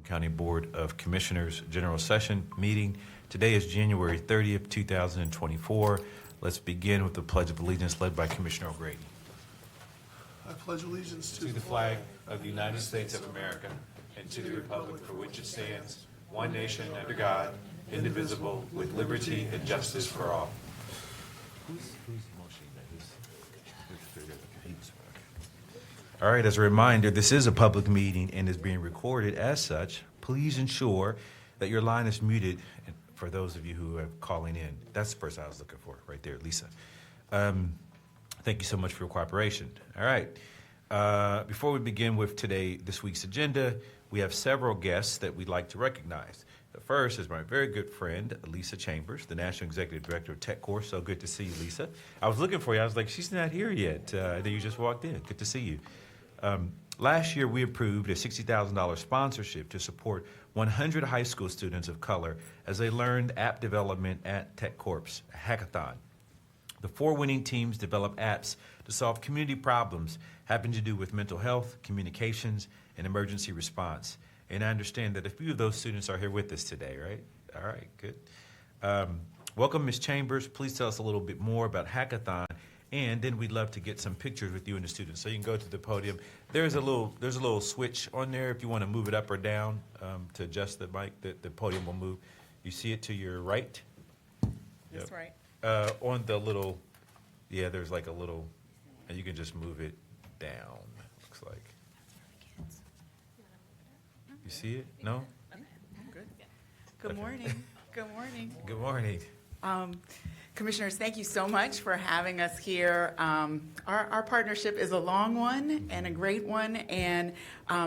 County Board of Commissioners General Session meeting. Today is January 30th, 2024. Let's begin with the Pledge of Allegiance led by Commissioner O'Grady. I pledge allegiance To the flag of the United States of America and to the republic for which it stands, one nation under God, indivisible, with liberty and justice for all. All right, as a reminder, this is a public meeting and is being recorded. As such, please ensure that your line is muted for those of you who are calling in. That's the person I was looking for right there, Lisa. Thank you so much for your cooperation. All right. Before we begin with this week's agenda, we have several guests that we'd like to recognize. The first is my very good friend, Lisa Chambers, the National Executive Director of TechCorps. So good to see you, Lisa. I was looking for you. I was like, she's not here yet. Then you just walked in. Good to see you. Last year, we approved a $60,000 sponsorship to support 100 high school students of color as they learned app development at TechCorps Hackathon. The 4 winning teams developed apps to solve community problems having to do with mental health, communications, and emergency response. And I understand that a few of those students are here with us today, right? All right, good. Welcome, Ms. Chambers. Please tell us a little bit more about Hackathon, and then we'd love to get some pictures with you and the students. So you can go to the podium. There's a little switch on there if you want to move it up or down to adjust the mic. The podium will move. You see it to your right? That's right. On the little, there's like a little, and you can just move it down, looks like. You see it? No? Good. Good morning. Good morning. Good morning. Commissioners, thank you so much for having us here. Our partnership is a long one and a great one, and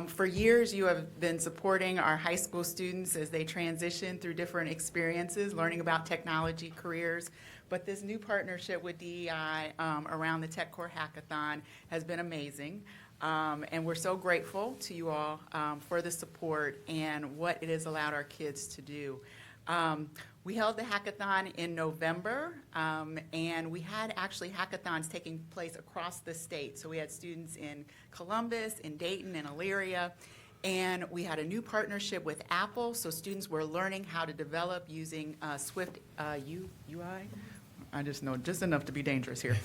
for years you have been supporting our high school students as they transition through different experiences, learning about technology careers. But this new partnership with DEI around the TechCorps Hackathon has been amazing. And we're so grateful to you all for the support and what it has allowed our kids to do. We held the hackathon in November, and we had actually hackathons taking place across the state. So we had students in Columbus, in Dayton, and Elyria. And we had a new partnership with Apple, so students were learning how to develop using Swift UI. I just know just enough to be dangerous here.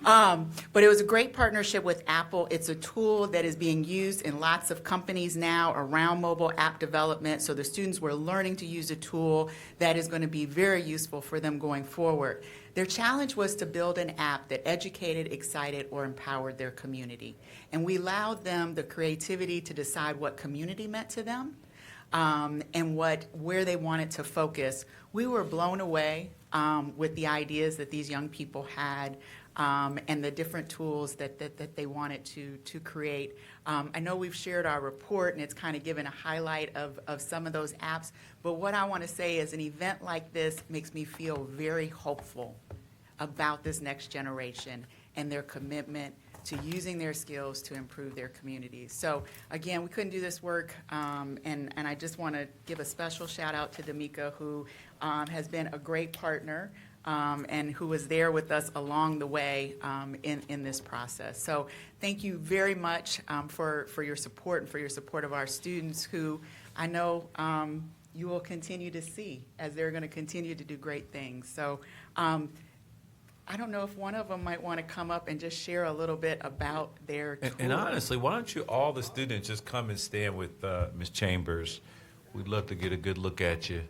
But it was a great partnership with Apple. It's a tool that is being used in lots of companies now around mobile app development. So the students were learning to use a tool that is going to be very useful for them going forward. Their challenge was to build an app that educated, excited, or empowered their community. And we allowed them the creativity to decide what community meant to them and where they wanted to focus. We were blown away with the ideas that these young people had and the different tools that they wanted to create. I know we've shared our report, and it's kind of given a highlight of some of those apps, but what I want to say is an event like this makes me feel very hopeful about this next generation and their commitment to using their skills to improve their communities. So again, we couldn't do this work, and I just want to give a special shout out to D'Amica, who has been a great partner and who was there with us along the way in this process. So thank you very much for your support and for your support of our students, who I know you will continue to see as they're going to continue to do great things. So I don't know if one of them might want to come up and just share a little bit about their tool. And honestly, why don't you, all the students, just come and stand with Ms. Chambers. We'd love to get a good look at you.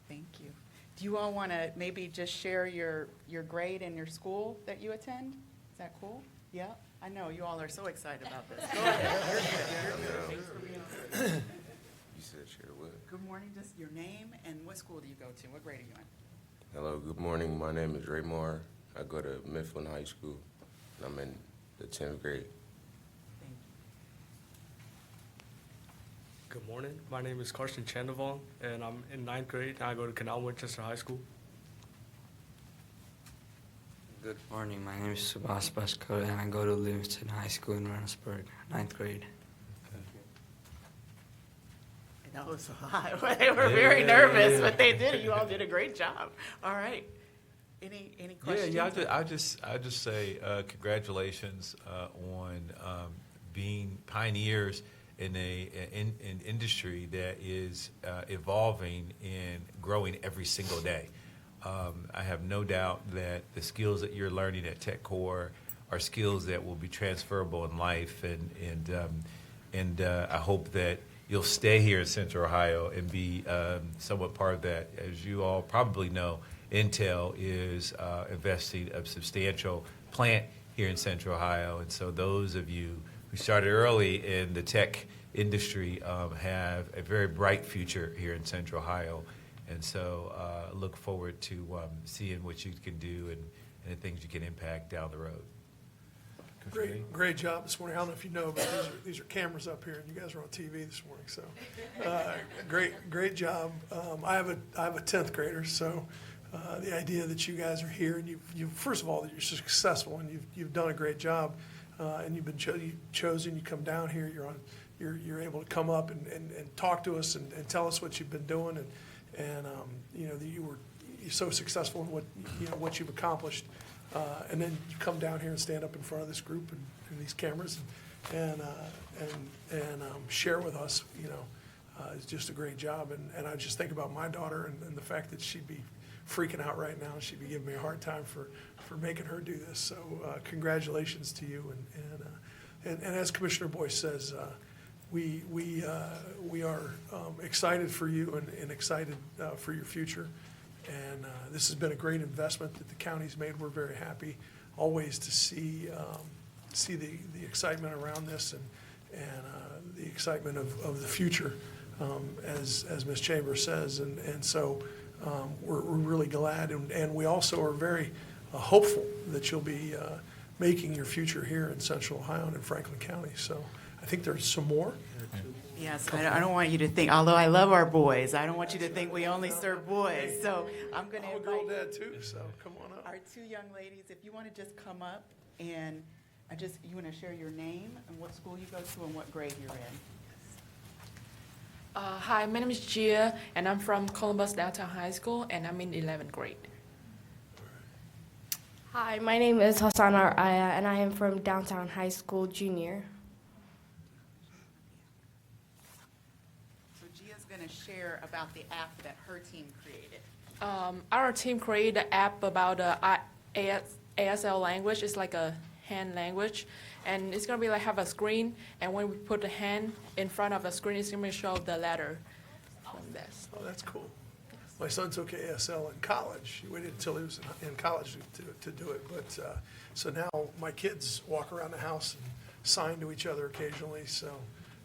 Thank you. Do you all want to maybe just share your grade and your school that you attend? Is that cool? Yeah? I know, you all are so excited about this. Go ahead. Thanks for being on. You said share what? Good morning, just your name and what school do you go to? What grade are you in? Hello, good morning. My name is Ray Moore. I go to Mifflin High School, and I'm in the 10th grade. Thank you. Good morning. My name is Karsten Chandavong, and I'm in 9th grade, and I go to Canal Winchester High School. Good morning. My name is Subhas Baskar, and I go to Livingston High School in Reynoldsburg, 9th grade. That was a lot. They were very nervous, but they did. You all did a great job. All right. Any questions? Yeah, I just say congratulations on being pioneers in an industry that is evolving and growing every single day. I have no doubt that the skills that you're learning at TechCore are skills that will be transferable in life, and I hope that you'll stay here in Central Ohio and be somewhat part of that. As you all probably know, Intel is investing a substantial plant here in Central Ohio, and so those of you who started early in the tech industry have a very bright future here in Central Ohio, and so look forward to seeing what you can do and the things you can impact down the road. Great job this morning. I don't know if you know, but these are cameras up here, and you guys are on TV this morning, so great job. I have a 10th grader, so the idea that you guys are here and you first of all that you're successful and you've done a great job, and you've been chosen. You come down here, you're able to come up and talk to us and tell us what you've been doing, and you know that you're so successful in what you've accomplished. And then you come down here and stand up in front of this group and these cameras and share with us, it's just a great job. And I just think about my daughter and the fact that she'd be freaking out right now. She'd be giving me a hard time for making her do this. So congratulations to you. And as Commissioner Boyce says, we are excited for you and excited for your future. And this has been a great investment that the county's made. We're very happy always to see the excitement around this and the excitement of the future, as Ms. Chambers says. And so we're really glad. And we also are very hopeful that you'll be making your future here in Central Ohio and in Franklin County. So I think there's some more. Yes, I don't want you to think, although I love our boys, I don't want you to think we only serve boys. So I'm going to I'm a girl invite dad too, so come on up. our two young ladies, if you want to just come up and you want to share your name and what school you go to and what grade you're in. Hi, my name is Gia, and I'm from Columbus Downtown High School, and I'm in 11th grade. Hi, my name is Hassan Araya, and I am from Downtown High School Junior. So Gia's going to share about the app that her team created. Our team created an app about ASL language. It's like a hand language, and it's gonna be like have a screen, and when we put the hand in front of the screen, it's gonna show the letter from this. Oh, that's cool. My son took ASL in college. He waited until he was in college to do it. But so now my kids walk around the house and sign to each other occasionally. So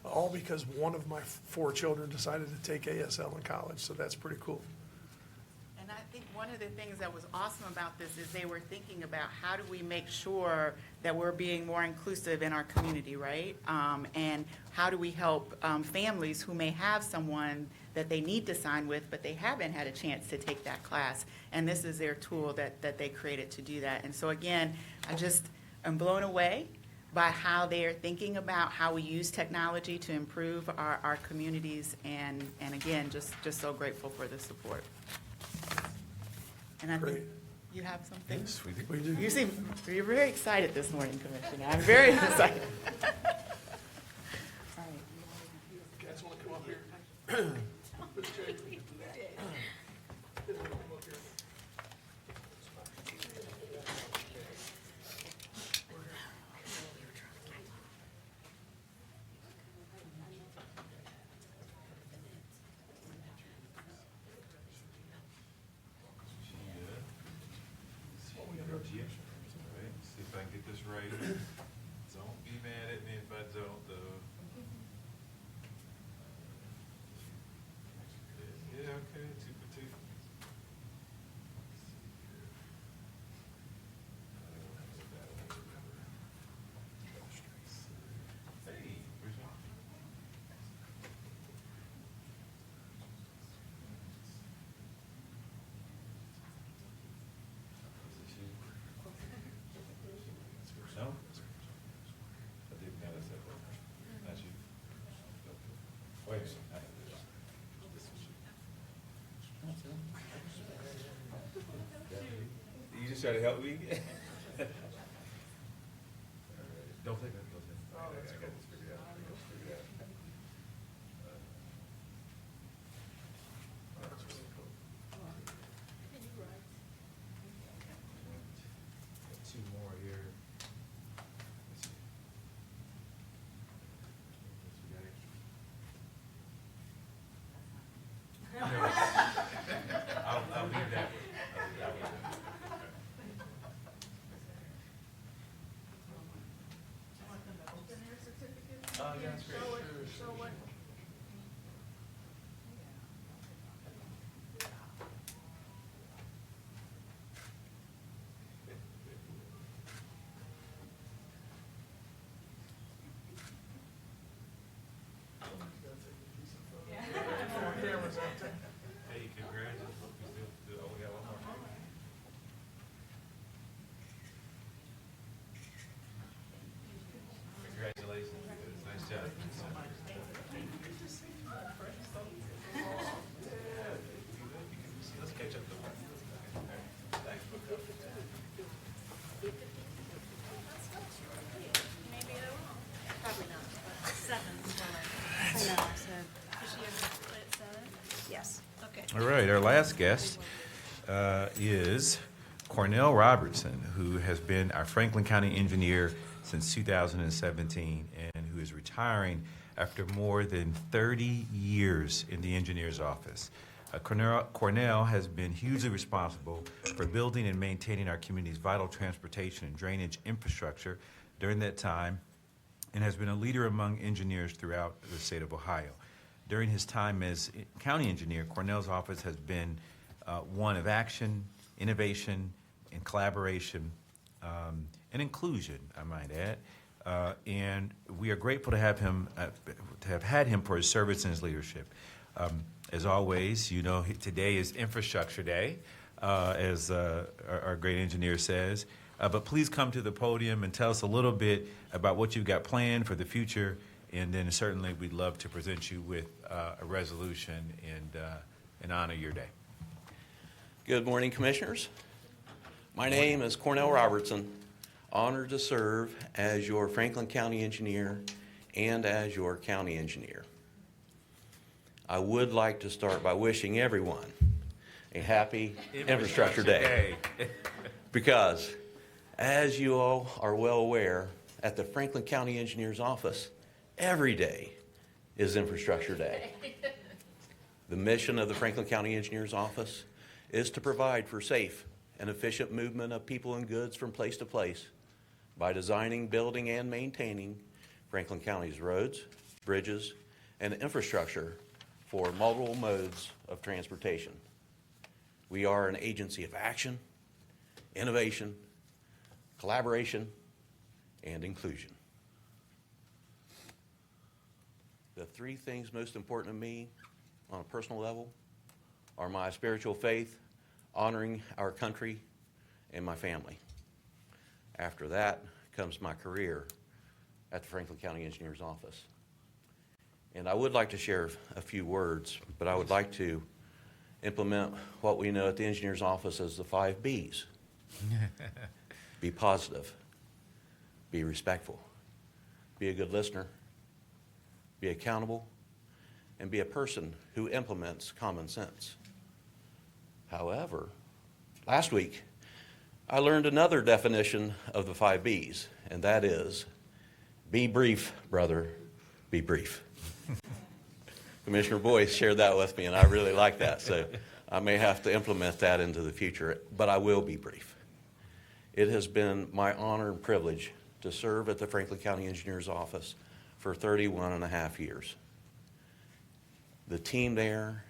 all because one of my 4 children decided to take ASL in college. So that's pretty cool. And I think one of the things that was awesome about this is they were thinking about how do we make sure that we're being more inclusive in our community, right? And how do we help families who may have someone that they need to sign with, but they haven't had a chance to take that class. And this is their tool that they created to do that. And so again, I'm blown away by how they are thinking about how we use technology to improve our communities. And again, just so grateful for the support. And I think Great. you have something? Yes, we do. We do. You're very excited this morning, Commissioner. I'm very excited. All right. You guys want to come up here? Ms. Chambers. See if I can get this right. Don't be mad at me if I don't, though. Yeah, okay, 2 for 2. Hey, where's your? No? I didn't notice that. Please try to help me. Don't take that. Two more here. Let's see. I'll leave that one. Oh, yeah, that's great. Hey, congratulations. Oh, we got one more. Congratulations. Nice job. Let's catch up. Thanks for coming. Maybe I will. Probably not, but 7 is I know, so. Does she ever play at 7? Yes. Okay. All right, our last guest is Cornell Robertson, who has been our Franklin County engineer since 2017 and who is retiring after more than 30 years in the engineer's office. Cornell has been hugely responsible for building and maintaining our community's vital transportation and drainage infrastructure during that time and has been a leader among engineers throughout the state of Ohio. During his time as county engineer, Cornell's office has been one of action, innovation, and collaboration, and inclusion, I might add. And we are grateful to have him, to have had him for his service and his leadership. As always, you know, today is Infrastructure Day, as our great engineer says. But please come to the podium and tell us a little bit about what you've got planned for the future. And then certainly we'd love to present you with a resolution and honor your day. Good morning, Commissioners. My name is Cornell Robertson, honored to serve as your Franklin County engineer and as your county engineer. I would like to start by wishing everyone a happy Infrastructure Day. Because, as you all are well aware, at the Franklin County Engineer's Office, every day is Infrastructure Day. The mission of the Franklin County Engineer's Office is to provide for safe and efficient movement of people and goods from place to place by designing, building, and maintaining Franklin County's roads, bridges, and infrastructure for multiple modes of transportation. We are an agency of action, innovation, collaboration, and inclusion. The three things most important to me on a personal level are my spiritual faith, honoring our country, and my family. After that comes my career at the Franklin County Engineer's Office. And I would like to share a few words, but I would like to implement what we know at the Engineer's Office as the 5 B's. Be positive, be respectful, be a good listener, be accountable, and be a person who implements common sense. However, last week, I learned another definition of the 5 B's, and that is, be brief, brother, be brief. Commissioner Boyce shared that with me, and I really like that, so I may have to implement that into the future, but I will be brief. It has been my honor and privilege to serve at the Franklin County Engineer's Office for 31 and a half years. The team there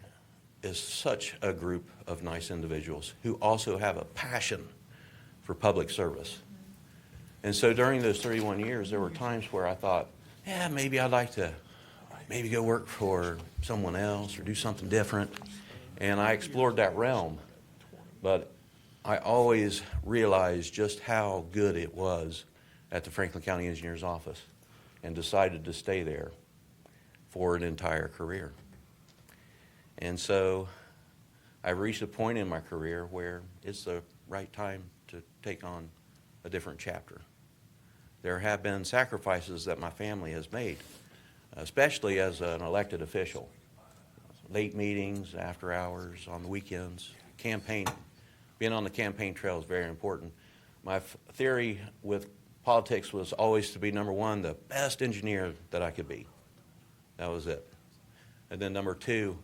is such a group of nice individuals who also have a passion for public service. And so during those 31 years, there were times where I thought, yeah, maybe I'd like to maybe go work for someone else or do something different. And I explored that realm. But I always realized just how good it was at the Franklin County Engineer's Office and decided to stay there for an entire career. And so I reached a point in my career where it's the right time to take on a different chapter. There have been sacrifices that my family has made, especially as an elected official. Late meetings, after hours, on the weekends, campaigning. Being on the campaign trail is very important. My theory with politics was always to be, number one, the best engineer that I could be. That was it. And then number two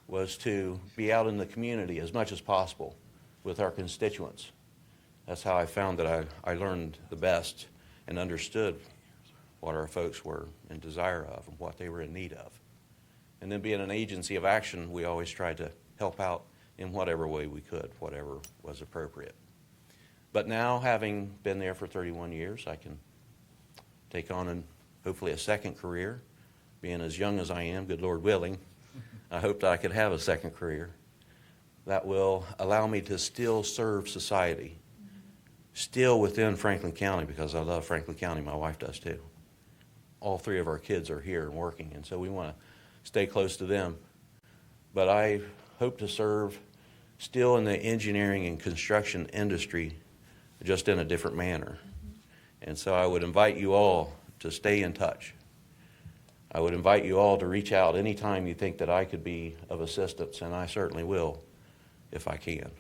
was to be out in the community as much as possible with our constituents. That's how I found that I learned the best and understood what our folks were in desire of and what they were in need of. And then being an agency of action, we always tried to help out in whatever way we could, whatever was appropriate. But now, having been there for 31 years, I can take on hopefully a second career. Being as young as I am, good Lord willing, I hope that I could have a second career that will allow me to still serve society, still within Franklin County, because I love Franklin County. My wife does too. All three of our kids are here and working, and so we want to stay close to them. But I hope to serve still in the engineering and construction industry, just in a different manner. And so I would invite you all to stay in touch. I would invite you all to reach out anytime you think that I could be of assistance, and I certainly will if I can.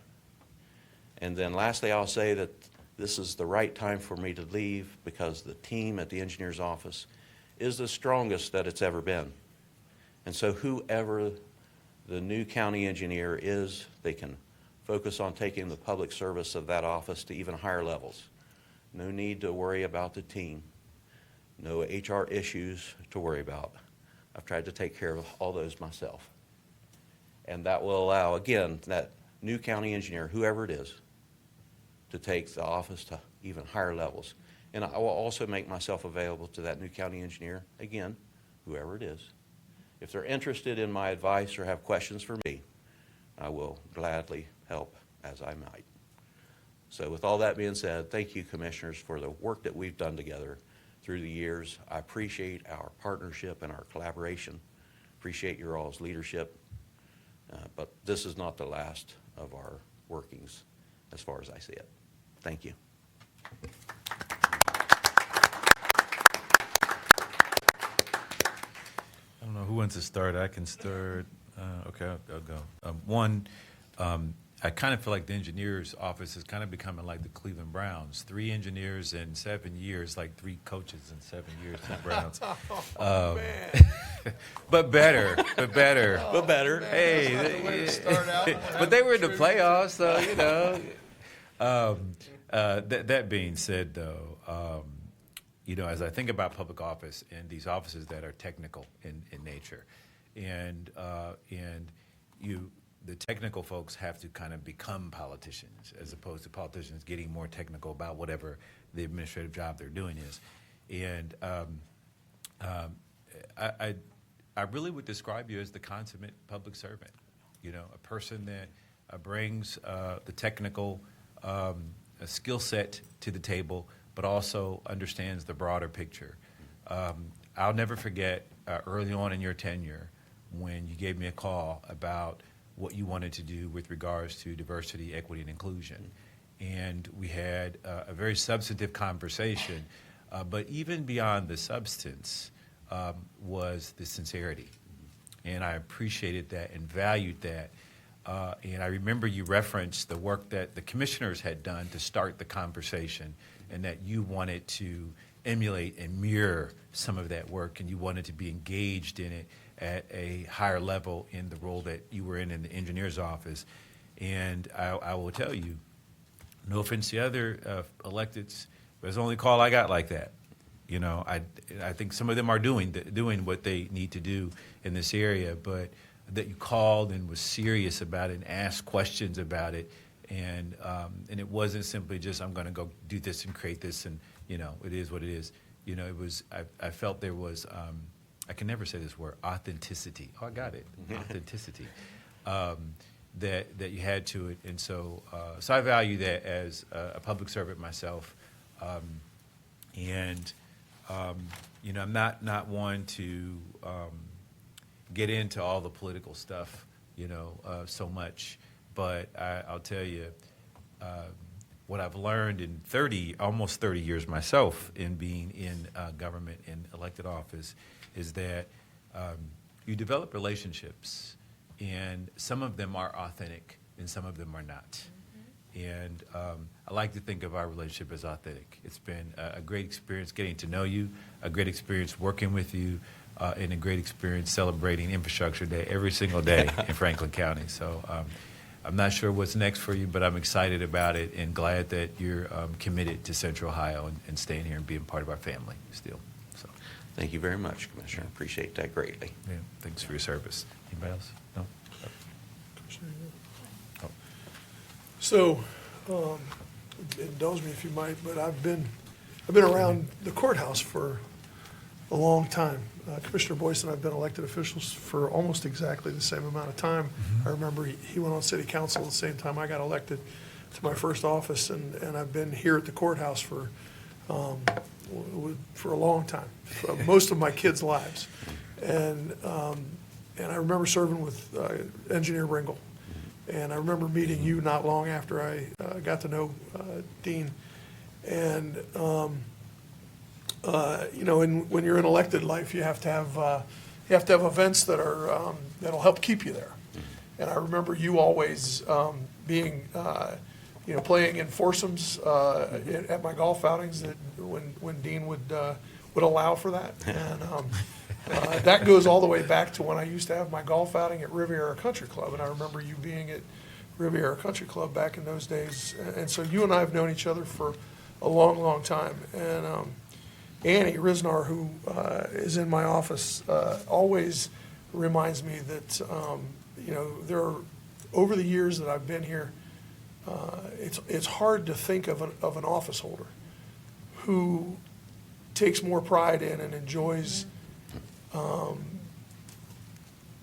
And then lastly, I'll say that this is the right time for me to leave because the team at the engineer's office is the strongest that it's ever been. And so whoever the new county engineer is, they can focus on taking the public service of that office to even higher levels. No need to worry about the team. No HR issues to worry about. I've tried to take care of all those myself. And that will allow, again, that new county engineer, whoever it is, to take the office to even higher levels. And I will also make myself available to that new county engineer, again, whoever it is. If they're interested in my advice or have questions for me, I will gladly help as I might. So with all that being said, thank you, commissioners, for the work that we've done together through the years. I appreciate our partnership and our collaboration. Appreciate your all's leadership. But this is not the last of our workings as far as I see it. Thank you. I don't know who wants to start. I can start. Okay, I'll go. I kind of feel like the engineer's office is kind of becoming like the Cleveland Browns. 3 engineers in 7 years, like 3 coaches in 7 years for the Browns. But better. Hey, but they were in the playoffs, so, you know. That being said, though, you know, as I think about public office and these offices that are technical in nature, and the technical folks have to kind of become politicians as opposed to politicians getting more technical about whatever the administrative job they're doing is. And I really would describe you as the consummate public servant, you know, a person that brings the technical skill set to the table, but also understands the broader picture. I'll never forget early on in your tenure when you gave me a call about what you wanted to do with regards to diversity, equity, and inclusion. And we had a very substantive conversation, but even beyond the substance was the sincerity. And I appreciated that and valued that. And I remember you referenced the work that the commissioners had done to start the conversation, and that you wanted to emulate and mirror some of that work, and you wanted to be engaged in it at a higher level in the role that you were in the engineer's office. And I will tell you, no offense to other electeds, but it's the only call I got like that. You know, I think some of them are doing what they need to do in this area, but that you called and was serious about it and asked questions about it, and it wasn't simply just, I'm going to go do this and create this, and, you know, it is what it is. You know, it was, I felt there was, I can never say this word, authenticity. Oh, I got it, authenticity, that you had to it. And so I value that as a public servant myself. And, you know, I'm not one to get into all the political stuff, you know, so much. But I'll tell you, what I've learned in almost 30 years myself in being in government in elected office is that you develop relationships, and some of them are authentic and some of them are not. And I like to think of our relationship as authentic. It's been a great experience getting to know you, a great experience working with you, and a great experience celebrating Infrastructure Day every single day in Franklin County. So I'm not sure what's next for you, but I'm excited about it and glad that you're committed to Central Ohio and staying here and being part of our family still. So, Thank you very much, Commissioner. Appreciate that greatly. yeah, thanks for your service. Anybody else? No? Oh. So, indulge me if you might, but I've been around the courthouse for a long time. Commissioner Boyce and I have been elected officials for almost exactly the same amount of time. I remember he went on city council at the same time I got elected to my first office, and I've been here at the courthouse for a long time, for most of my kids' lives. And I remember serving with Engineer Ringel. And I remember meeting you not long after I got to know Dean. And, you know, when you're in elected life, you have to have events that are, that'll help keep you there. And I remember you always being, you know, playing in foursomes at my golf outings that when Dean would allow for that. And that goes all the way back to when I used to have my golf outing at Riviera Country Club, and I remember you being at Riviera Country Club back in those days. And so you and I have known each other for a long, long time. And Annie Risnar, who is in my office, always reminds me that, you know, over the years that I've been here, it's hard to think of an office holder who takes more pride in and enjoys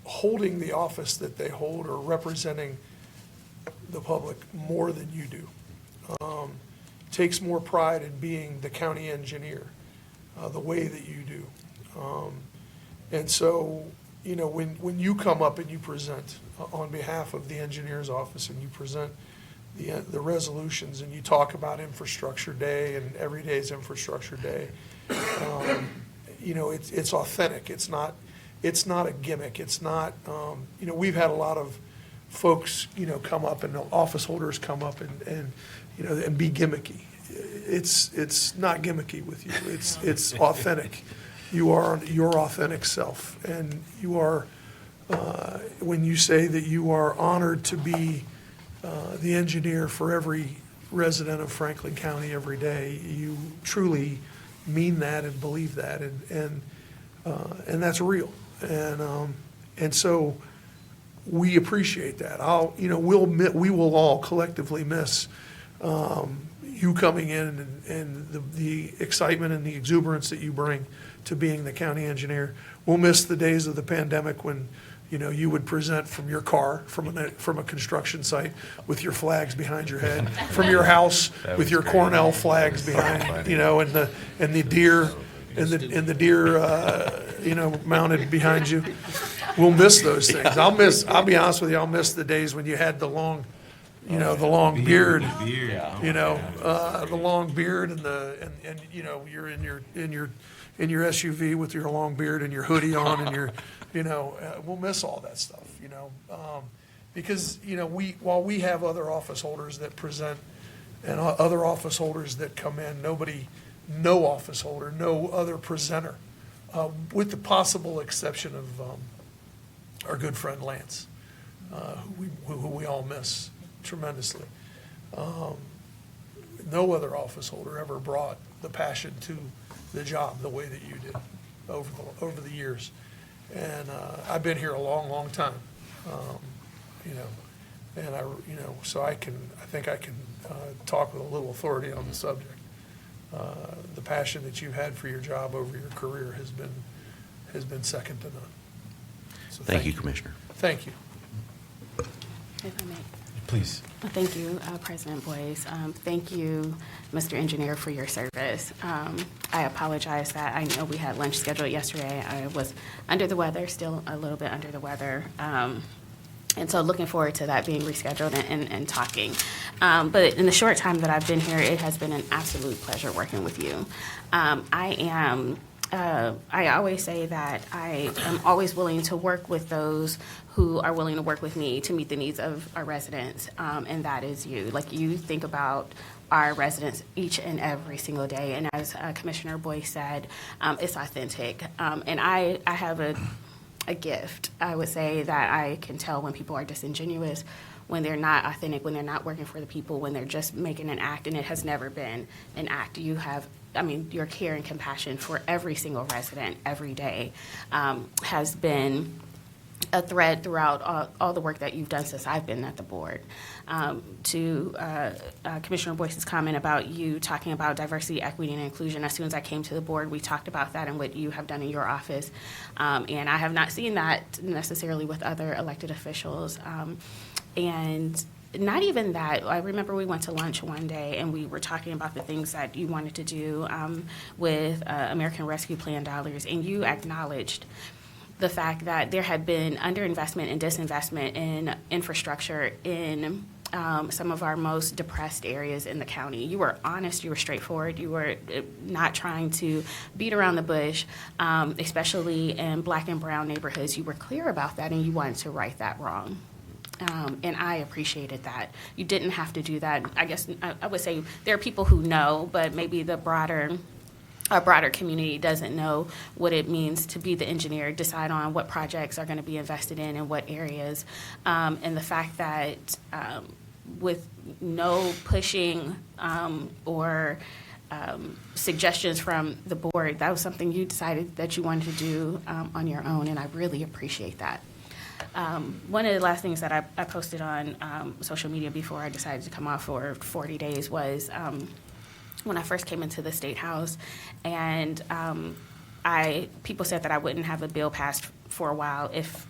holding the office that they hold or representing the public more than you do. Takes more pride in being the county engineer the way that you do. And so, you know, when you come up and you present on behalf of the engineer's office and you present the resolutions and you talk about Infrastructure Day and every day is Infrastructure Day, you know, it's authentic. It's not a gimmick. It's not, you know, we've had a lot of folks, you know, come up and office holders come up and you know, and be gimmicky. It's not gimmicky with you. It's authentic. You are your authentic self, and you are, when you say that you are honored to be the engineer for every resident of Franklin County every day, you truly mean that and believe that, and that's real. And so we appreciate that. You know, we will all collectively miss you coming in and the excitement and the exuberance that you bring to being the county engineer. We'll miss the days of the pandemic when, you know, you would present from your car, from a construction site with your flags behind your head, from your house with your Cornell flags behind, you know, and the deer you know, mounted behind you. We'll miss those things. I'll be honest with you, I'll miss the days when you had the long, you know, the long beard, you know, the long beard and you know, you're in your SUV with your long beard and your hoodie on and your, you know, we'll miss all that stuff, you know, because, you know, while we have other office holders that present and other office holders that come in, no office holder, no other presenter, with the possible exception of our good friend Lance, who we all miss tremendously. No other office holder ever brought the passion to the job the way that you did over the years. And I've been here a long, long time, you know, and you know, so I think I can talk with a little authority on the subject. The passion that you've had for your job over your career has been second to none. So Thank you, Commissioner. Thank you. If I may. Please. Well, thank you, President Boyce. Thank you, Mr. Engineer, for your service. I apologize that I know we had lunch scheduled yesterday. I was under the weather, still a little bit under the weather. And so looking forward to that being rescheduled and talking. But in the short time that I've been here, it has been an absolute pleasure working with you. I always say that I am always willing to work with those who are willing to work with me to meet the needs of our residents, and that is you. Like, you think about our residents each and every single day, and as Commissioner Boyce said, it's authentic. And I have a gift. I would say that I can tell when people are disingenuous, when they're not authentic, when they're not working for the people, when they're just making an act, and it has never been an act. You have, your care and compassion for every single resident every day has been a thread throughout all the work that you've done since I've been at the board. To Commissioner Boyce's comment about you talking about diversity, equity, and inclusion, as soon as I came to the board, we talked about that and what you have done in your office. And I have not seen that necessarily with other elected officials. And not even that. I remember we went to lunch one day and we were talking about the things that you wanted to do with American Rescue Plan dollars, and you acknowledged the fact that there had been underinvestment and disinvestment in infrastructure in some of our most depressed areas in the county. You were honest, you were straightforward, you were not trying to beat around the bush, especially in Black and brown neighborhoods. You were clear about that and you wanted to right that wrong. And I appreciated that. You didn't have to do that. I guess I would say there are people who know, but maybe our broader community doesn't know what it means to be the engineer, decide on what projects are going to be invested in what areas. And the fact that with no pushing or suggestions from the board, that was something you decided that you wanted to do on your own, and I really appreciate that. One of the last things that I posted on social media before I decided to come off for 40 days was when I first came into the State House, and people said that I wouldn't have a bill passed for a while, if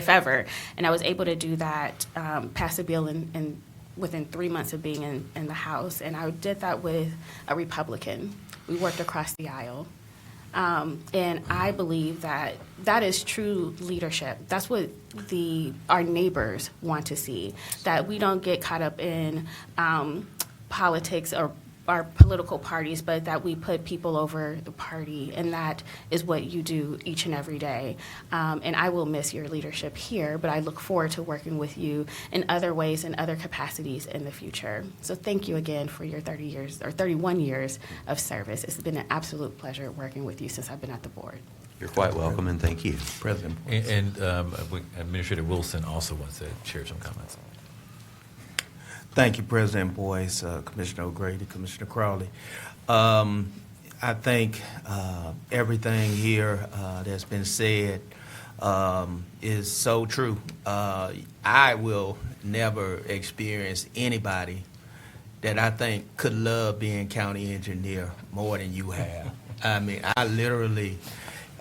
ever, and I was able to do that, pass a bill within 3 months of being in the House, and I did that with a Republican. We worked across the aisle. And I believe that is true leadership. That's what our neighbors want to see, that we don't get caught up in politics or our political parties, but that we put people over the party, and that is what you do each and every day. And I will miss your leadership here, but I look forward to working with you in other ways and other capacities in the future. So thank you again for your 31 years of service. It's been an absolute pleasure working with you since I've been at the board. You're quite welcome, and thank you. President. And Administrator Wilson also wants to share some comments. Thank you, President Boyce, Commissioner O'Grady, Commissioner Crowley. I think everything here that's been said is so true. I will never experience anybody that I think could love being county engineer more than you have. I literally,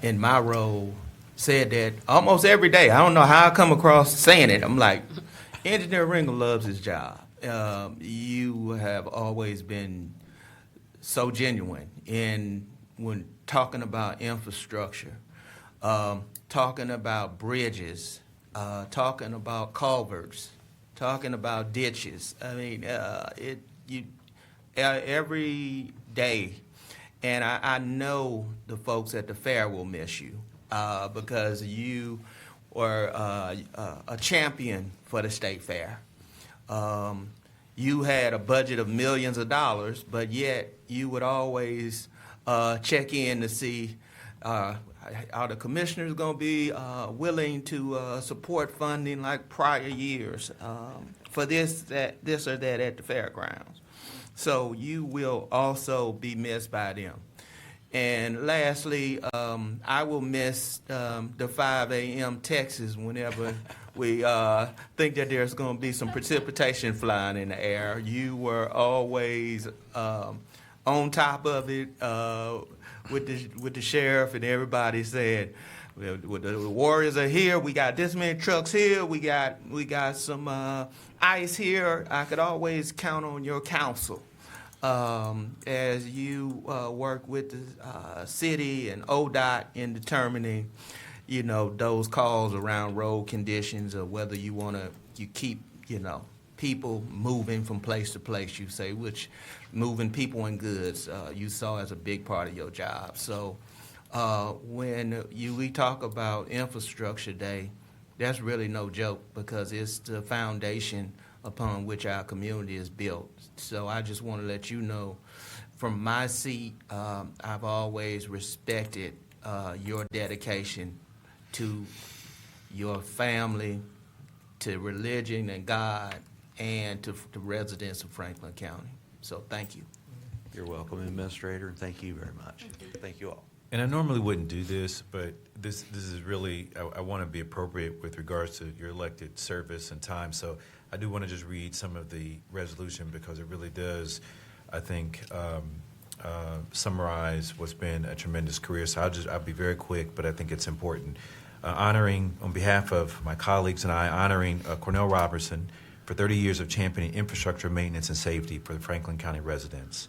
in my role, said that almost every day. I don't know how I come across saying it. I'm like, Engineer Ringle loves his job. You have always been so genuine when talking about infrastructure, talking about bridges, talking about culverts, talking about ditches. Every day, and I know the folks at the fair will miss you because you were a champion for the state fair. You had a budget of millions of dollars, but yet you would always check in to see are the commissioners going to be willing to support funding like prior years for this or that at the fairgrounds. So you will also be missed by them. And lastly, I will miss the 5 a.m. Texas whenever we think that there's going to be some precipitation flying in the air. You were always on top of it with the sheriff, and everybody said, the Warriors are here. We got this many trucks here. We got some ice here. I could always count on your counsel as you work with the city and ODOT in determining, those calls around road conditions or whether you keep, people moving from place to place, you say, which moving people and goods, you saw as a big part of your job. So when we talk about Infrastructure Day, that's really no joke because it's the foundation upon which our community is built. So I just want to let you know, from my seat, I've always respected your dedication to your family, to religion and God, and to the residents of Franklin County. So thank you. You're welcome, Administrator, and thank you very much. Thank you all. And I normally wouldn't do this, but this is really, I want to be appropriate with regards to your elected service and time. So I do want to just read some of the resolution because it really does, I think, summarize what's been a tremendous career. So I'll be very quick, but I think it's important. Honoring, on behalf of my colleagues and I, honoring Cornell Robertson for 30 years of championing infrastructure, maintenance, and safety for the Franklin County residents.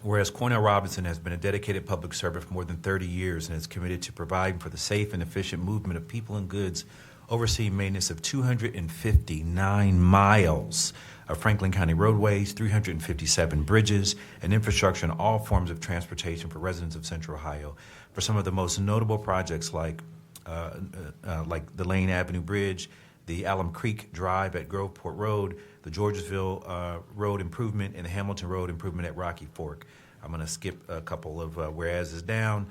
Whereas Cornell Robinson has been a dedicated public servant for more than 30 years and is committed to providing for the safe and efficient movement of people and goods, overseeing maintenance of 259 miles of Franklin County roadways, 357 bridges, and infrastructure in all forms of transportation for residents of Central Ohio. For some of the most notable projects like the Lane Avenue Bridge, the Alum Creek Drive at Groveport Road, the Georgesville Road improvement, and the Hamilton Road improvement at Rocky Fork. I'm going to skip a couple of whereases down.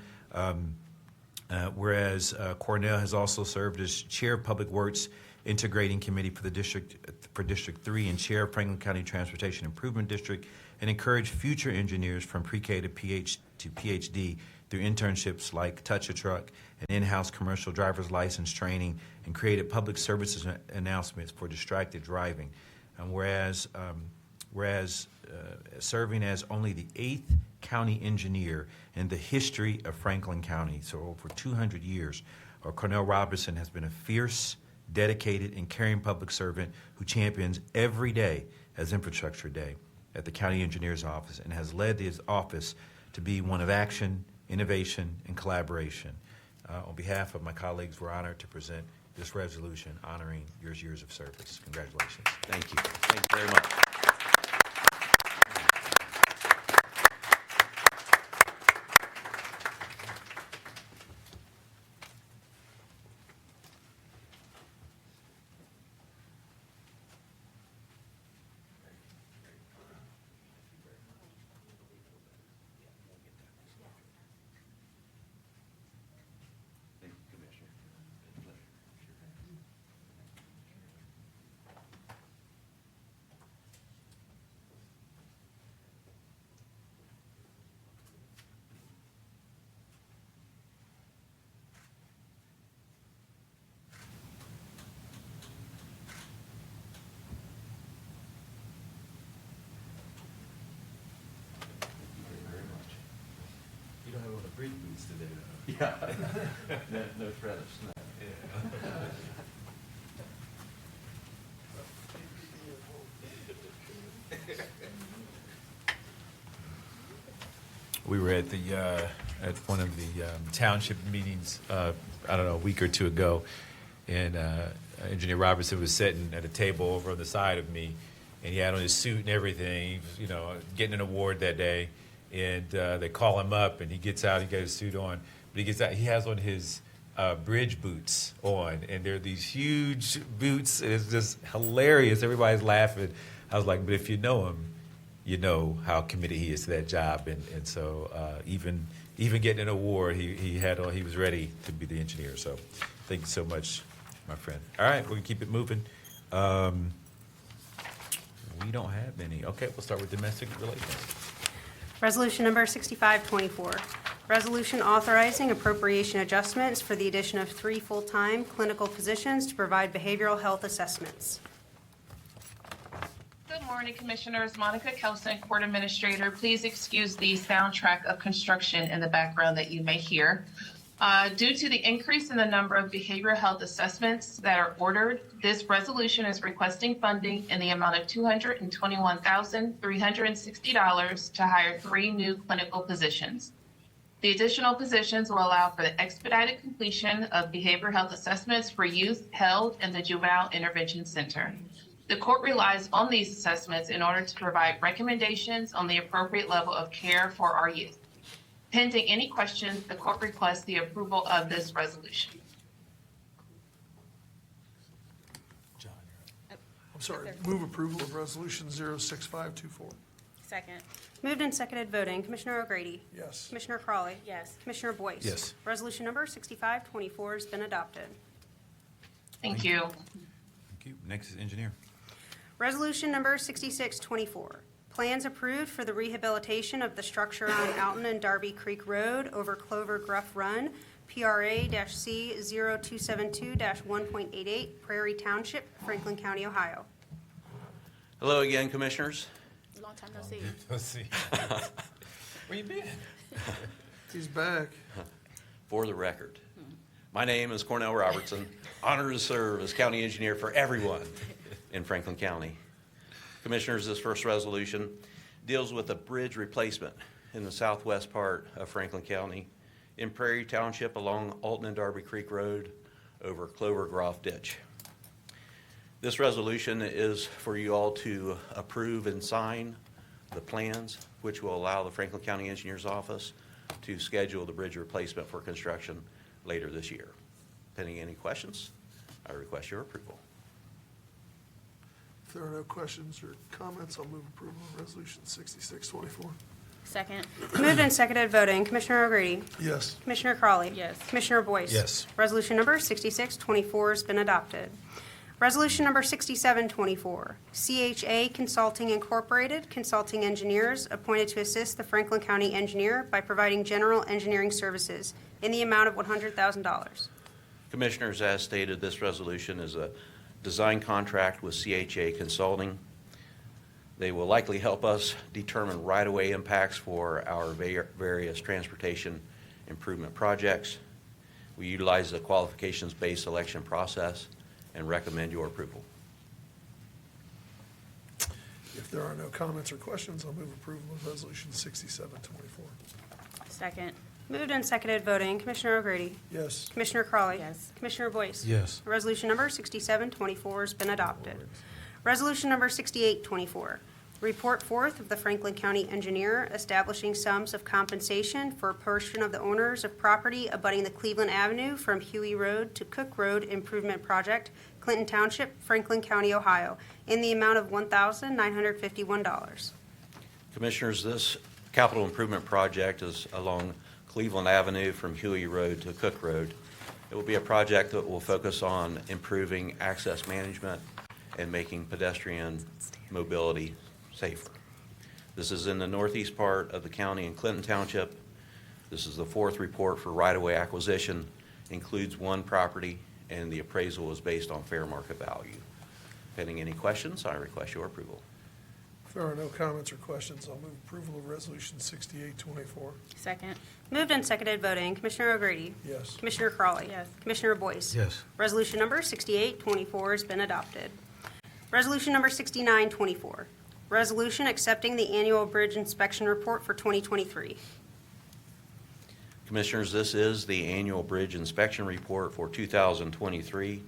Whereas Cornell has also served as Chair of Public Works Integrating Committee for the District 3 and Chair of Franklin County Transportation Improvement District, and encouraged future engineers from pre-K to PhD through internships like Touch a Truck and in-house commercial driver's license training, and created public services announcements for distracted driving. Whereas serving as only the 8th county engineer in the history of Franklin County, so over 200 years, Cornell Robertson has been a fierce, dedicated, and caring public servant who champions every day as Infrastructure Day at the County Engineer's Office and has led his office to be one of action, innovation, and collaboration. On behalf of my colleagues, we're honored to present this resolution honoring your years of service. Congratulations. Thank you. Thank you very much. Thank you, Commissioner. Pleasure. You don't have on the bridge boots today, though. Yeah. No threat of snow. We were at one of the township meetings, I don't know, a week or two ago, and Engineer Robertson was sitting at a table over on the side of me, and he had on his suit and everything, he was, getting an award that day, and they call him up, and he gets out, he got his suit on, but he gets out, he has on his bridge boots on, and they're these huge boots, and it's just hilarious. Everybody's laughing. I was like, but if you know him, you know how committed he is to that job, and so even getting an award, he was ready to be the engineer. So thank you so much, my friend. All right, we're gonna keep it moving. We don't have any. Okay, we'll start with domestic relations. Resolution number 6524, resolution authorizing appropriation adjustments for the addition of 3 full-time clinical physicians to provide behavioral health assessments. Good morning, Commissioners. Monica Kelson, Court Administrator. Please excuse the soundtrack of construction in the background that you may hear. Due to the increase in the number of behavioral health assessments that are ordered, this resolution is requesting funding in the amount of $221,360 to hire 3 new clinical positions. The additional positions will allow for the expedited completion of behavioral health assessments for youth held in the Juvenile Intervention Center. The court relies on these assessments in order to provide recommendations on the appropriate level of care for our youth. Pending any questions, the court requests the approval of this resolution. I'm sorry, move approval of Resolution 06524. Second. Moved and seconded voting. Commissioner O'Grady? Yes. Commissioner Crawley? Yes. Commissioner Boyce? Yes. Resolution number 6524 has been adopted. Thank you. Thank you. Next is engineer. Resolution number 6624, plans approved for the rehabilitation of the structure on Alton and Darby Creek Road over Clover Gruff Run, PRA-C 0272-1.88, Prairie Township, Franklin County, Ohio. Hello again, Commissioners. Long time no see. Let's see. Where you been? He's back. For the record, my name is Cornell Robertson, honored to serve as county engineer for everyone in Franklin County. Commissioners, this first resolution deals with a bridge replacement in the southwest part of Franklin County in Prairie Township along Alton and Darby Creek Road over Clover Groff Ditch. This resolution is for you all to approve and sign the plans, which will allow the Franklin County Engineers Office to schedule the bridge replacement for construction later this year. Pending any questions, I request your approval. If there are no questions or comments, I'll move approval of Resolution 6624. Second. Moved and seconded voting. Commissioner O'Grady? Yes. Commissioner Crawley? Yes. Commissioner Boyce? Yes. Resolution number 6624 has been adopted. Resolution number 6724, CHA Consulting Incorporated, consulting engineers appointed to assist the Franklin County engineer by providing general engineering services in the amount of $100,000. Commissioners, as stated, this resolution is a design contract with CHA Consulting. They will likely help us determine right-of-way impacts for our various transportation improvement projects. We utilize the qualifications-based selection process and recommend your approval. If there are no comments or questions, I'll move approval of Resolution 6724. Second. Moved and seconded voting. Commissioner O'Grady? Yes. Commissioner Crawley? Yes. Commissioner Boyce? Yes. Resolution number 6724 has been adopted. Resolution number 6824, report forth of the Franklin County engineer establishing sums of compensation for a portion of the owners of property abutting the Cleveland Avenue from Huey Road to Cook Road Improvement Project, Clinton Township, Franklin County, Ohio, in the amount of $1,951. Commissioners, this capital improvement project is along Cleveland Avenue from Huey Road to Cook Road. It will be a project that will focus on improving access management and making pedestrian mobility safer. This is in the northeast part of the county in Clinton Township. This is the fourth report for right-of-way acquisition, includes one property, and the appraisal is based on fair market value. Pending any questions, I request your approval. If there are no comments or questions, I'll move approval of Resolution 6824. Second. Moved and seconded voting. Commissioner O'Grady? Yes. Commissioner Crawley? Yes. Commissioner Boyce? Yes. Resolution number 6824 has been adopted. Resolution number 6924, resolution accepting the annual bridge inspection report for 2023. Commissioners, this is the annual bridge inspection report for 2023.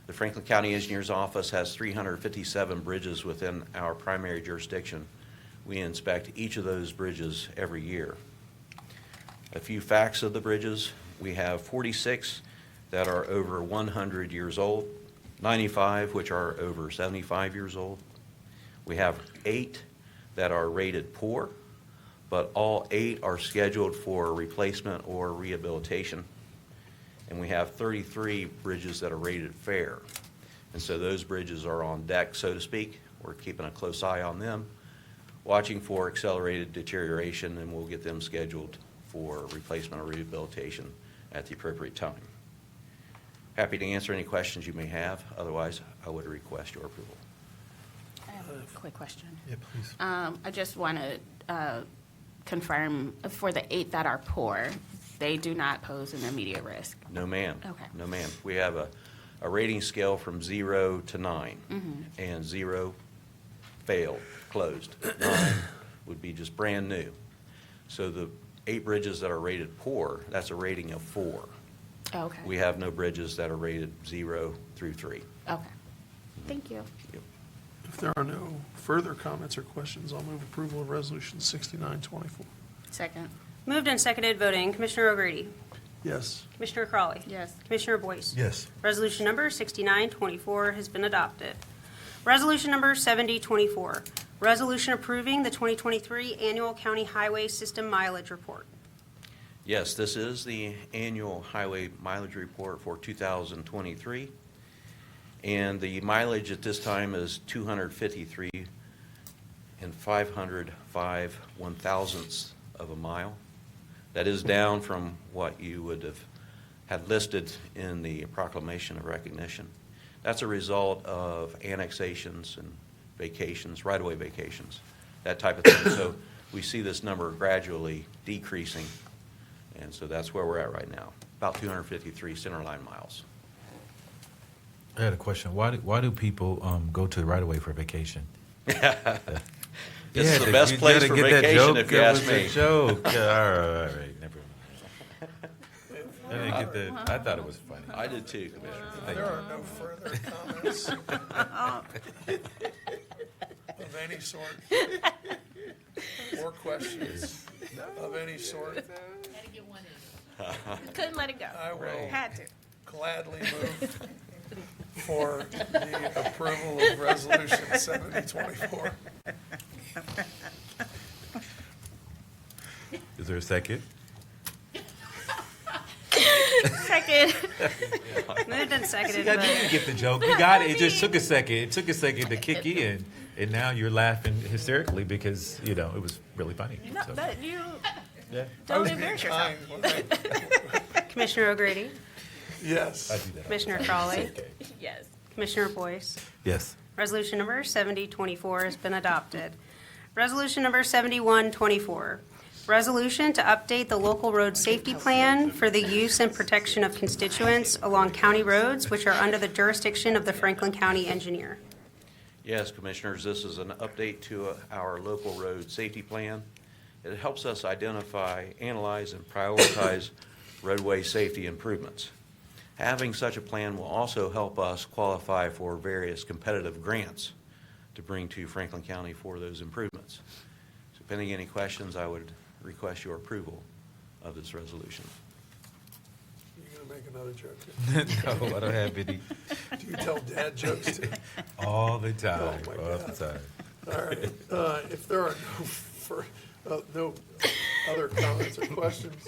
The Franklin County Engineers Office has 357 bridges within our primary jurisdiction. We inspect each of those bridges every year. A few facts of the bridges: we have 46 that are over 100 years old, 95 which are over 75 years old. We have 8 that are rated poor, but all 8 are scheduled for replacement or rehabilitation. And we have 33 bridges that are rated fair. And so those bridges are on deck, so to speak. We're keeping a close eye on them, watching for accelerated deterioration, and we'll get them scheduled for replacement or rehabilitation at the appropriate time. Happy to answer any questions you may have. Otherwise, I would request your approval. I have a quick question. Yeah, please. I just want to confirm, for the 8 that are poor, they do not pose an immediate risk. No, ma'am. Okay. No, ma'am. We have a rating scale from 0 to 9, and 0 failed, closed. 9 would be just brand new. So 8 bridges that are rated poor. That's a rating of 4. Okay. We have no bridges that are rated 0 through 3. Okay. Thank you. If there are no further comments or questions, I'll move approval of Resolution 6924. Second. Moved and seconded voting, Commissioner O'Grady, Yes. Commissioner Crawley, Yes. Commissioner Boyce. Yes. Resolution number 6924 has been adopted. Resolution number 7024, resolution approving the 2023 Annual County Highway System Mileage Report. Yes, this is the annual highway mileage report for 2023. And the mileage at this time is 253 and 505 one-thousandths of a mile. That is down from what you would have had listed in the proclamation of recognition. That's a result of annexations and vacations, right-of-way vacations, that type of thing. So we see this number gradually decreasing, and so that's where we're at right now, about 253 centerline miles. I had a question. Why do people go to the right-of-way for vacation? This is the best place for vacation, if you ask me. Joke. All right, never mind. I didn't get that. I thought it was funny. I did too, Commissioner. There are no further comments of any sort or questions of any sort. Couldn't let it go. I will Had to. gladly move for the approval of Resolution 7024. Is there a second? Second. Moved and seconded. You didn't get the joke. You got it. It just took a second. It took a second to kick in, and now you're laughing hysterically because it was really funny. No, So, but you yeah. don't embarrass yourself. Commissioner O'Grady, Yes. I do that. Commissioner Crawley, Yes. Commissioner Boyce. Yes. Resolution number 7024 has been adopted. Resolution number 7124, resolution to update the local road safety plan for the use and protection of constituents along county roads which are under the jurisdiction of the Franklin County Engineer. Yes, Commissioners, this is an update to our local road safety plan. It helps us identify, analyze, and prioritize roadway safety improvements. Having such a plan will also help us qualify for various competitive grants to bring to Franklin County for those improvements. So pending any questions, I would request your approval of this resolution. You gonna make another joke? No, I don't have any. Do you tell dad jokes too? All the time. Oh, my all God. the time. All right, if there are no other comments or questions,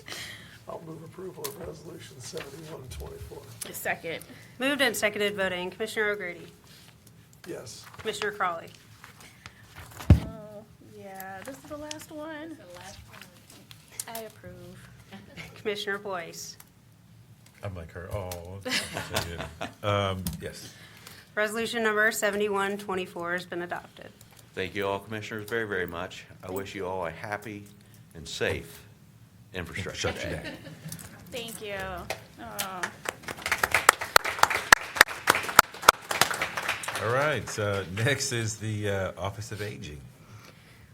I'll move approval of Resolution 7124. Second. Moved and seconded voting, Commissioner O'Grady, Yes. Commissioner Crawley, Yeah, this is the last one. I approve. Commissioner Boyce. I'm like her. Oh. Yes. Resolution number 7124 has been adopted. Thank you all, Commissioners, very, very much. I wish you all a happy and safe infrastructure day. Thank you. Oh. All right. Next is the Office of Aging.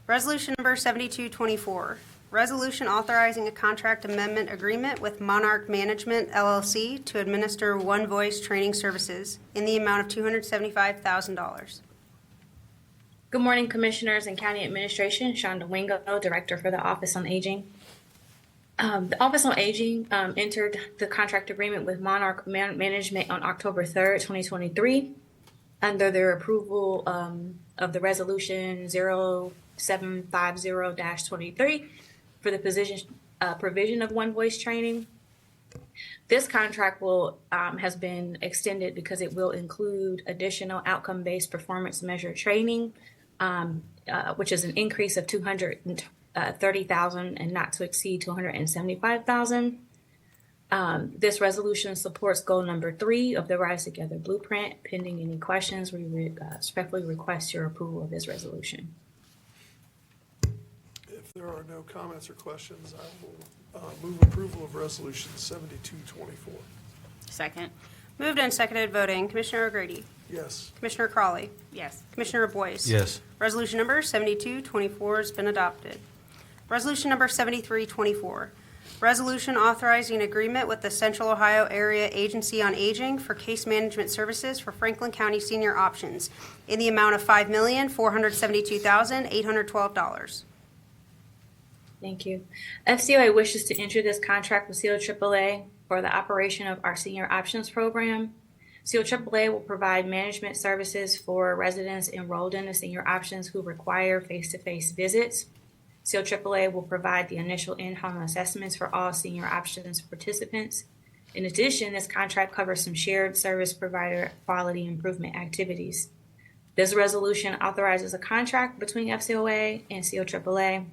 Resolution number 7224, resolution authorizing a contract amendment agreement with Monarch Management LLC to administer One Voice training services in the amount of $275,000. Good morning, Commissioners and County Administration. Shonda Wingo, Director for the Office on Aging. The Office on Aging entered the contract agreement with Monarch Management on October 3rd, 2023, under their approval of the Resolution 0750-23 for the provision of One Voice training. This contract has been extended because it will include additional outcome-based performance measure training, which is an increase of $230,000 and not to exceed $275,000. This resolution supports goal number 3 of the Rise Together Blueprint. Pending any questions, we respectfully request your approval of this resolution. If there are no comments or questions, I will move approval of Resolution 7224. Second. Moved and seconded voting, Commissioner O'Grady, Yes. Commissioner Crawley, Yes. Commissioner Boyce. Yes. Resolution number 7224 has been adopted. Resolution number 7324, resolution authorizing an agreement with the Central Ohio Area Agency on Aging for case management services for Franklin County senior options in the amount of $5,472,812. Thank you. FCOA wishes to enter this contract with CO AAA for the operation of our senior options program. CO AAA will provide management services for residents enrolled in the senior options who require face-to-face visits. CO AAA will provide the initial in-home assessments for all senior options participants. In addition, this contract covers some shared service provider quality improvement activities. This resolution authorizes a contract between FCOA and CO AAA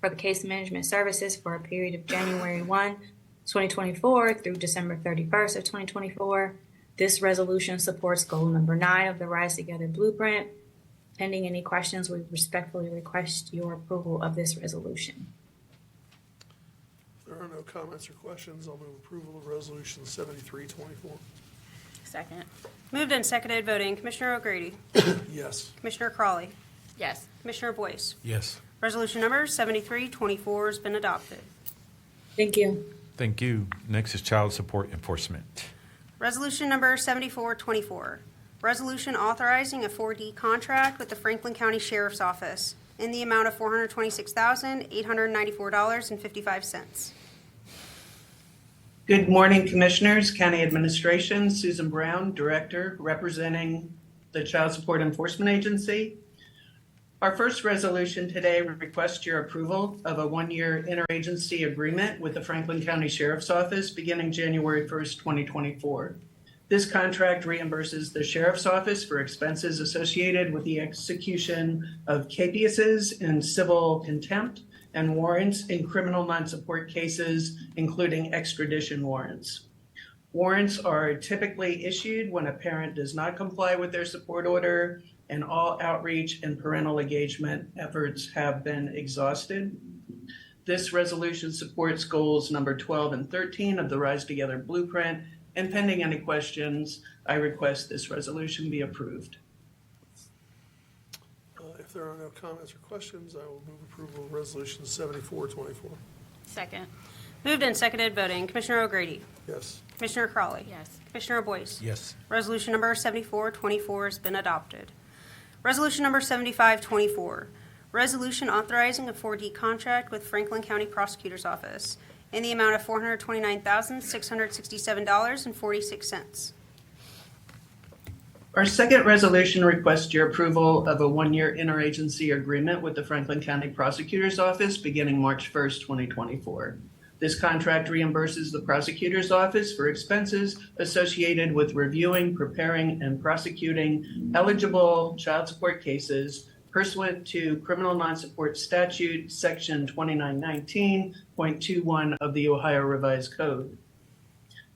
for the case management services for a period of January 1, 2024 through December 31st of 2024. This resolution supports goal number 9 of the Rise Together Blueprint. Pending any questions, we respectfully request your approval of this resolution. If there are no comments or questions, I'll move approval of Resolution 7324. Second. Moved and seconded, voting. Commissioner O'Grady. Yes. Commissioner Crawley. Yes. Commissioner Boyce. Yes. Resolution number 7324 has been adopted. Thank you. Thank you. Next is child support enforcement. Resolution number 7424, resolution authorizing a 4D contract with the Franklin County Sheriff's Office in the amount of $426,894.55. Good morning, Commissioners, County Administration. Susan Brown, Director, representing the Child Support Enforcement Agency. Our first resolution today requests your approval of a one-year interagency agreement with the Franklin County Sheriff's Office beginning January 1st, 2024. This contract reimburses the Sheriff's Office for expenses associated with the execution of capiases in civil contempt and warrants in criminal non-support cases, including extradition warrants. Warrants are typically issued when a parent does not comply with their support order and all outreach and parental engagement efforts have been exhausted. This resolution supports goals number 12 and 13 of the Rise Together Blueprint, and pending any questions, I request this resolution be approved. If there are no comments or questions, I will move approval of Resolution 7424. Second. Moved and seconded, voting. Commissioner O'Grady. Yes. Commissioner Crawley. Yes. Commissioner Boyce. Yes. Resolution number 7424 has been adopted. Resolution number 7524, resolution authorizing a 4D contract with Franklin County Prosecutor's Office in the amount of $429,667.46. Our second resolution requests your approval of a one-year interagency agreement with the Franklin County Prosecutor's Office beginning March 1st, 2024. This contract reimburses the Prosecutor's Office for expenses associated with reviewing, preparing, and prosecuting eligible child support cases pursuant to Criminal Non-Support Statute, Section 2919.21 of the Ohio Revised Code.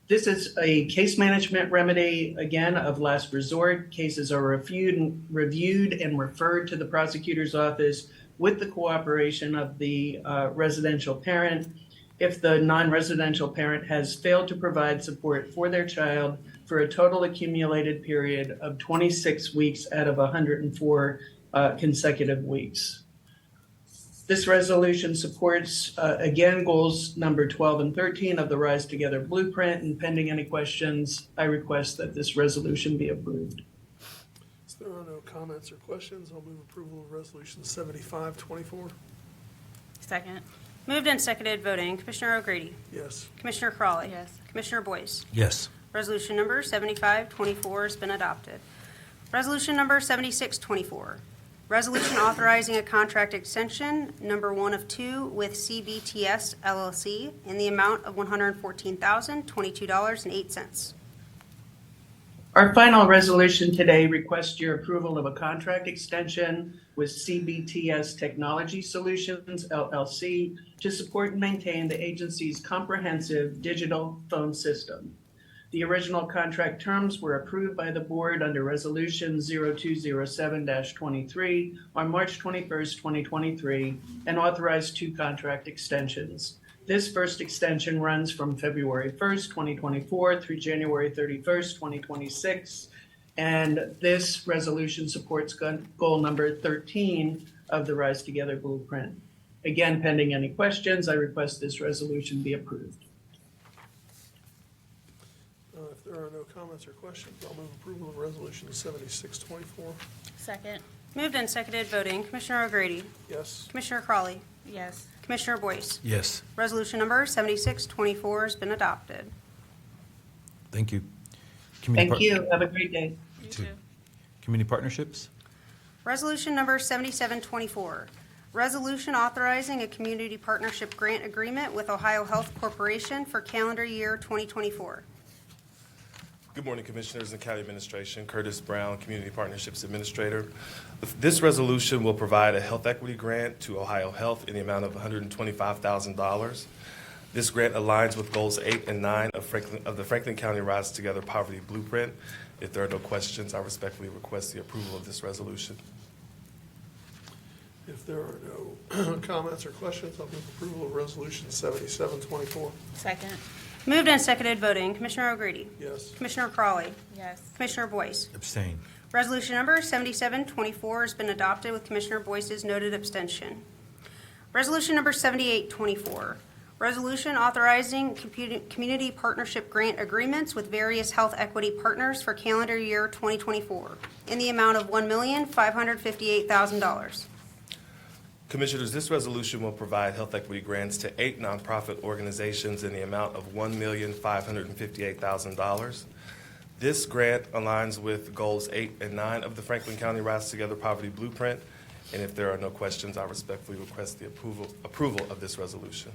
This is a case management remedy, again, of last resort. Cases are reviewed and referred to the prosecutor's office with the cooperation of the residential parent. If the non-residential parent has failed to provide support for their child for a total accumulated period of 26 weeks out of 104 consecutive weeks. This resolution supports, again, goals number 12 and 13 of the Rise Together Blueprint, and pending any questions, I request that this resolution be approved. If there are no comments or questions, I'll move approval of Resolution 7524. Second. Moved and seconded, voting. Commissioner O'Grady. Yes. Commissioner Crawley. Yes. Commissioner Boyce. Yes. Resolution number 7524 has been adopted. Resolution number 7624, resolution authorizing a contract extension, number 1 of 2, with CBTS LLC in the amount of $114,022.08. Our final resolution today requests your approval of a contract extension with CBTS Technology Solutions, LLC, to support and maintain the agency's comprehensive digital phone system. The original contract terms were approved by the board under Resolution 0207-23 on March 21st, 2023, and authorized 2 contract extensions. This first extension runs from February 1st, 2024 through January 31st, 2026. And this resolution supports goal number 13 of the Rise Together Blueprint. Again, pending any questions, I request this resolution be approved. If there are no comments or questions, I'll move approval of Resolution 7624. Second. Moved and seconded voting, Commissioner O'Grady, Yes. Commissioner Crawley, Yes. Commissioner Boyce. Yes. Resolution number 7624 has been adopted. Thank you. Thank you. Have a great day. You too. Community partnerships? Resolution number 7724, resolution authorizing a community partnership grant agreement with Ohio Health Corporation for calendar year 2024. Good morning, Commissioners and County Administration. Curtis Brown, Community Partnerships Administrator. This resolution will provide a health equity grant to Ohio Health in the amount of $125,000. This grant aligns with Goals 8 and 9 of the Franklin County Rise Together Poverty Blueprint. If there are no questions, I respectfully request the approval of this resolution. If there are no comments or questions, I'll move approval of Resolution 7724. Second. Moved and seconded voting, Commissioner O'Grady, Yes. Commissioner Crawley, Yes. Commissioner Boyce. Abstain. Resolution number 7724 has been adopted with Commissioner Boyce's noted abstention. Resolution number 7824, resolution authorizing community partnership grant agreements with various health equity partners for calendar year 2024 in the amount of $1,558,000. Commissioners, this resolution will provide health equity grants to 8 nonprofit organizations in the amount of $1,558,000. This grant aligns with Goals 8 and 9 of the Franklin County Rise Together Poverty Blueprint. And if there are no questions, I respectfully request the approval of this resolution.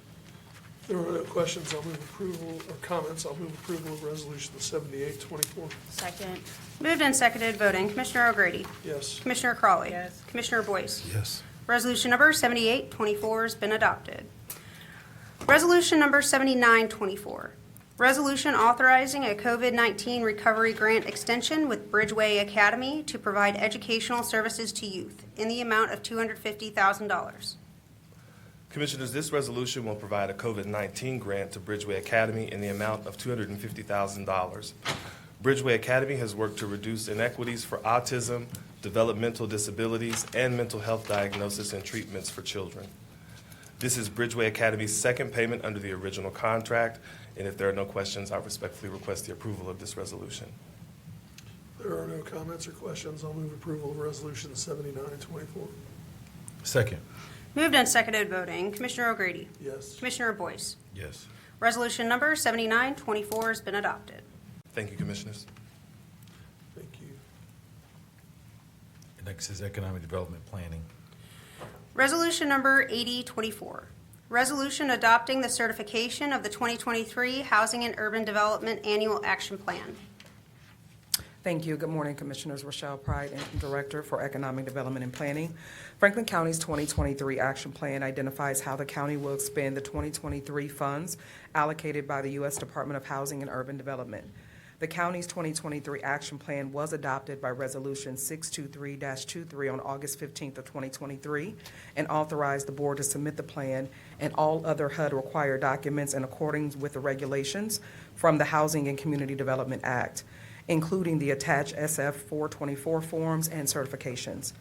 If there are no questions, I'll move approval, or comments, I'll move approval of Resolution 7824. Second. Moved and seconded voting, Commissioner O'Grady, Yes. Commissioner Crawley, Yes. Commissioner Boyce. Yes. Resolution number 7824 has been adopted. Resolution number 7924, resolution authorizing a COVID-19 recovery grant extension with Bridgeway Academy to provide educational services to youth in the amount of $250,000. Commissioners, this resolution will provide a COVID-19 grant to Bridgeway Academy in the amount of $250,000. Bridgeway Academy has worked to reduce inequities for autism, developmental disabilities, and mental health diagnosis and treatments for children. This is Bridgeway Academy's second payment under the original contract, and if there are no questions, I respectfully request the approval of this resolution. If there are no comments or questions, I'll move approval of Resolution 7924. Second. Moved and seconded voting, Commissioner O'Grady, Yes. Commissioner Boyce. Yes. Resolution number 7924 has been adopted. Thank you, Commissioners. Thank you. Next is economic development planning. Resolution number 8024, resolution adopting the certification of the 2023 Housing and Urban Development Annual Action Plan. Thank you. Good morning, Commissioners. Rochelle Pride, Interim Director for Economic Development and Planning. Franklin County's 2023 Action Plan identifies how the county will expend the 2023 funds allocated by the U.S. Department of Housing and Urban Development. The county's 2023 Action Plan was adopted by Resolution 623-23 on August 15th of 2023 and authorized the board to submit the plan and all other HUD-required documents in accordance with the regulations from the Housing and Community Development Act, including the attached SF 424 forms and certifications.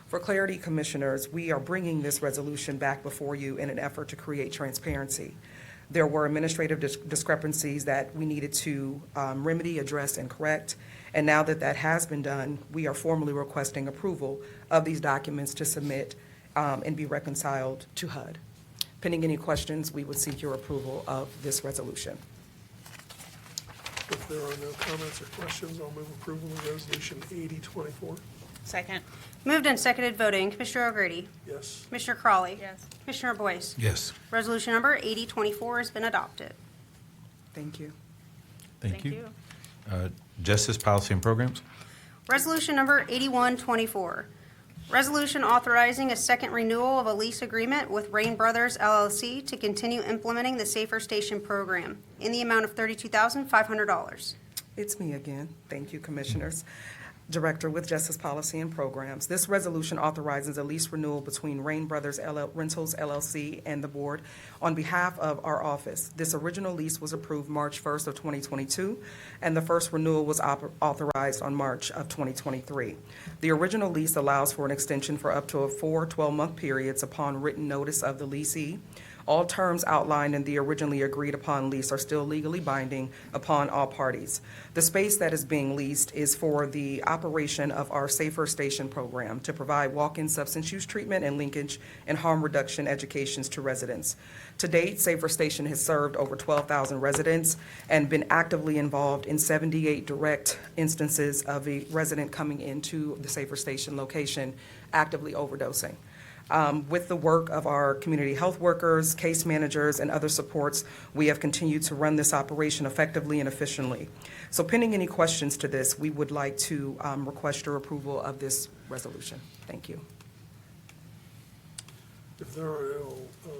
For clarity, Commissioners, we are bringing this resolution back before you in an effort to create transparency. There were administrative discrepancies that we needed to remedy, address, and correct. And now that that has been done, we are formally requesting approval of these documents to submit and be reconciled to HUD. Pending any questions, we would seek your approval of this resolution. If there are no comments or questions, I'll move approval of Resolution 8024. Second. Moved and seconded voting, Commissioner O'Grady, Yes. Commissioner Crawley. Yes. Commissioner Boyce. Yes. Resolution number 8024 has been adopted. Thank you. Thank you. Justice Policy and Programs? Resolution number 8124, resolution authorizing a second renewal of a lease agreement with Rain Brothers LLC to continue implementing the Safer Station program in the amount of $32,500. It's me again. Thank you, Commissioners. Director with Justice Policy and Programs. This resolution authorizes a lease renewal between Rain Brothers Rentals LLC and the board on behalf of our office. This original lease was approved March 1st of 2022, and the first renewal was authorized on March of 2023. The original lease allows for an extension for up to a 4 12-month periods upon written notice of the leasee. All terms outlined in the originally agreed upon lease are still legally binding upon all parties. The space that is being leased is for the operation of our Safer Station program to provide walk-in substance use treatment and linkage and harm reduction educations to residents. To date, Safer Station has served over 12,000 residents and been actively involved in 78 direct instances of a resident coming into the Safer Station location actively overdosing. With the work of our community health workers, case managers, and other supports, we have continued to run this operation effectively and efficiently. So pending any questions to this, we would like to request your approval of this resolution. Thank you. If there are no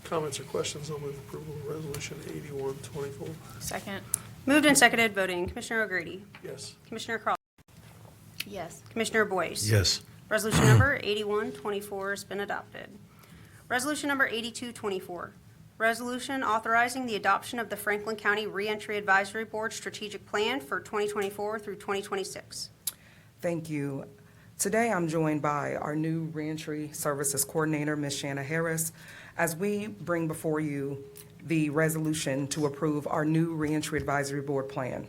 comments or questions, I'll move approval of Resolution 8124. Second. Moved and seconded, voting. Commissioner O'Grady? Yes. Commissioner Crawley? Yes. Commissioner Boyce? Yes. Resolution number 8124 has been adopted. Resolution number 8224, resolution authorizing the adoption of the Franklin County Reentry Advisory Board Strategic Plan for 2024 through 2026. Thank you. Today, I'm joined by our new Reentry Services Coordinator, Ms. Shanna Harris, as we bring before you the resolution to approve our new Reentry Advisory Board plan.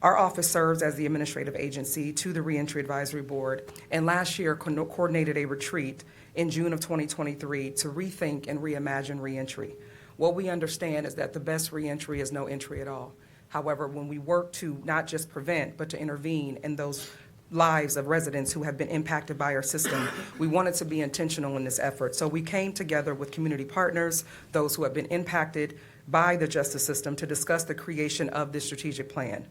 Our office serves as the administrative agency to the Reentry Advisory Board, and last year coordinated a retreat in June of 2023 to rethink and reimagine reentry. What we understand is that the best reentry is no entry at all. However, when we work to not just prevent, but to intervene in those lives of residents who have been impacted by our system, we wanted to be intentional in this effort. So we came together with community partners, those who have been impacted by the justice system, to discuss the creation of this strategic plan.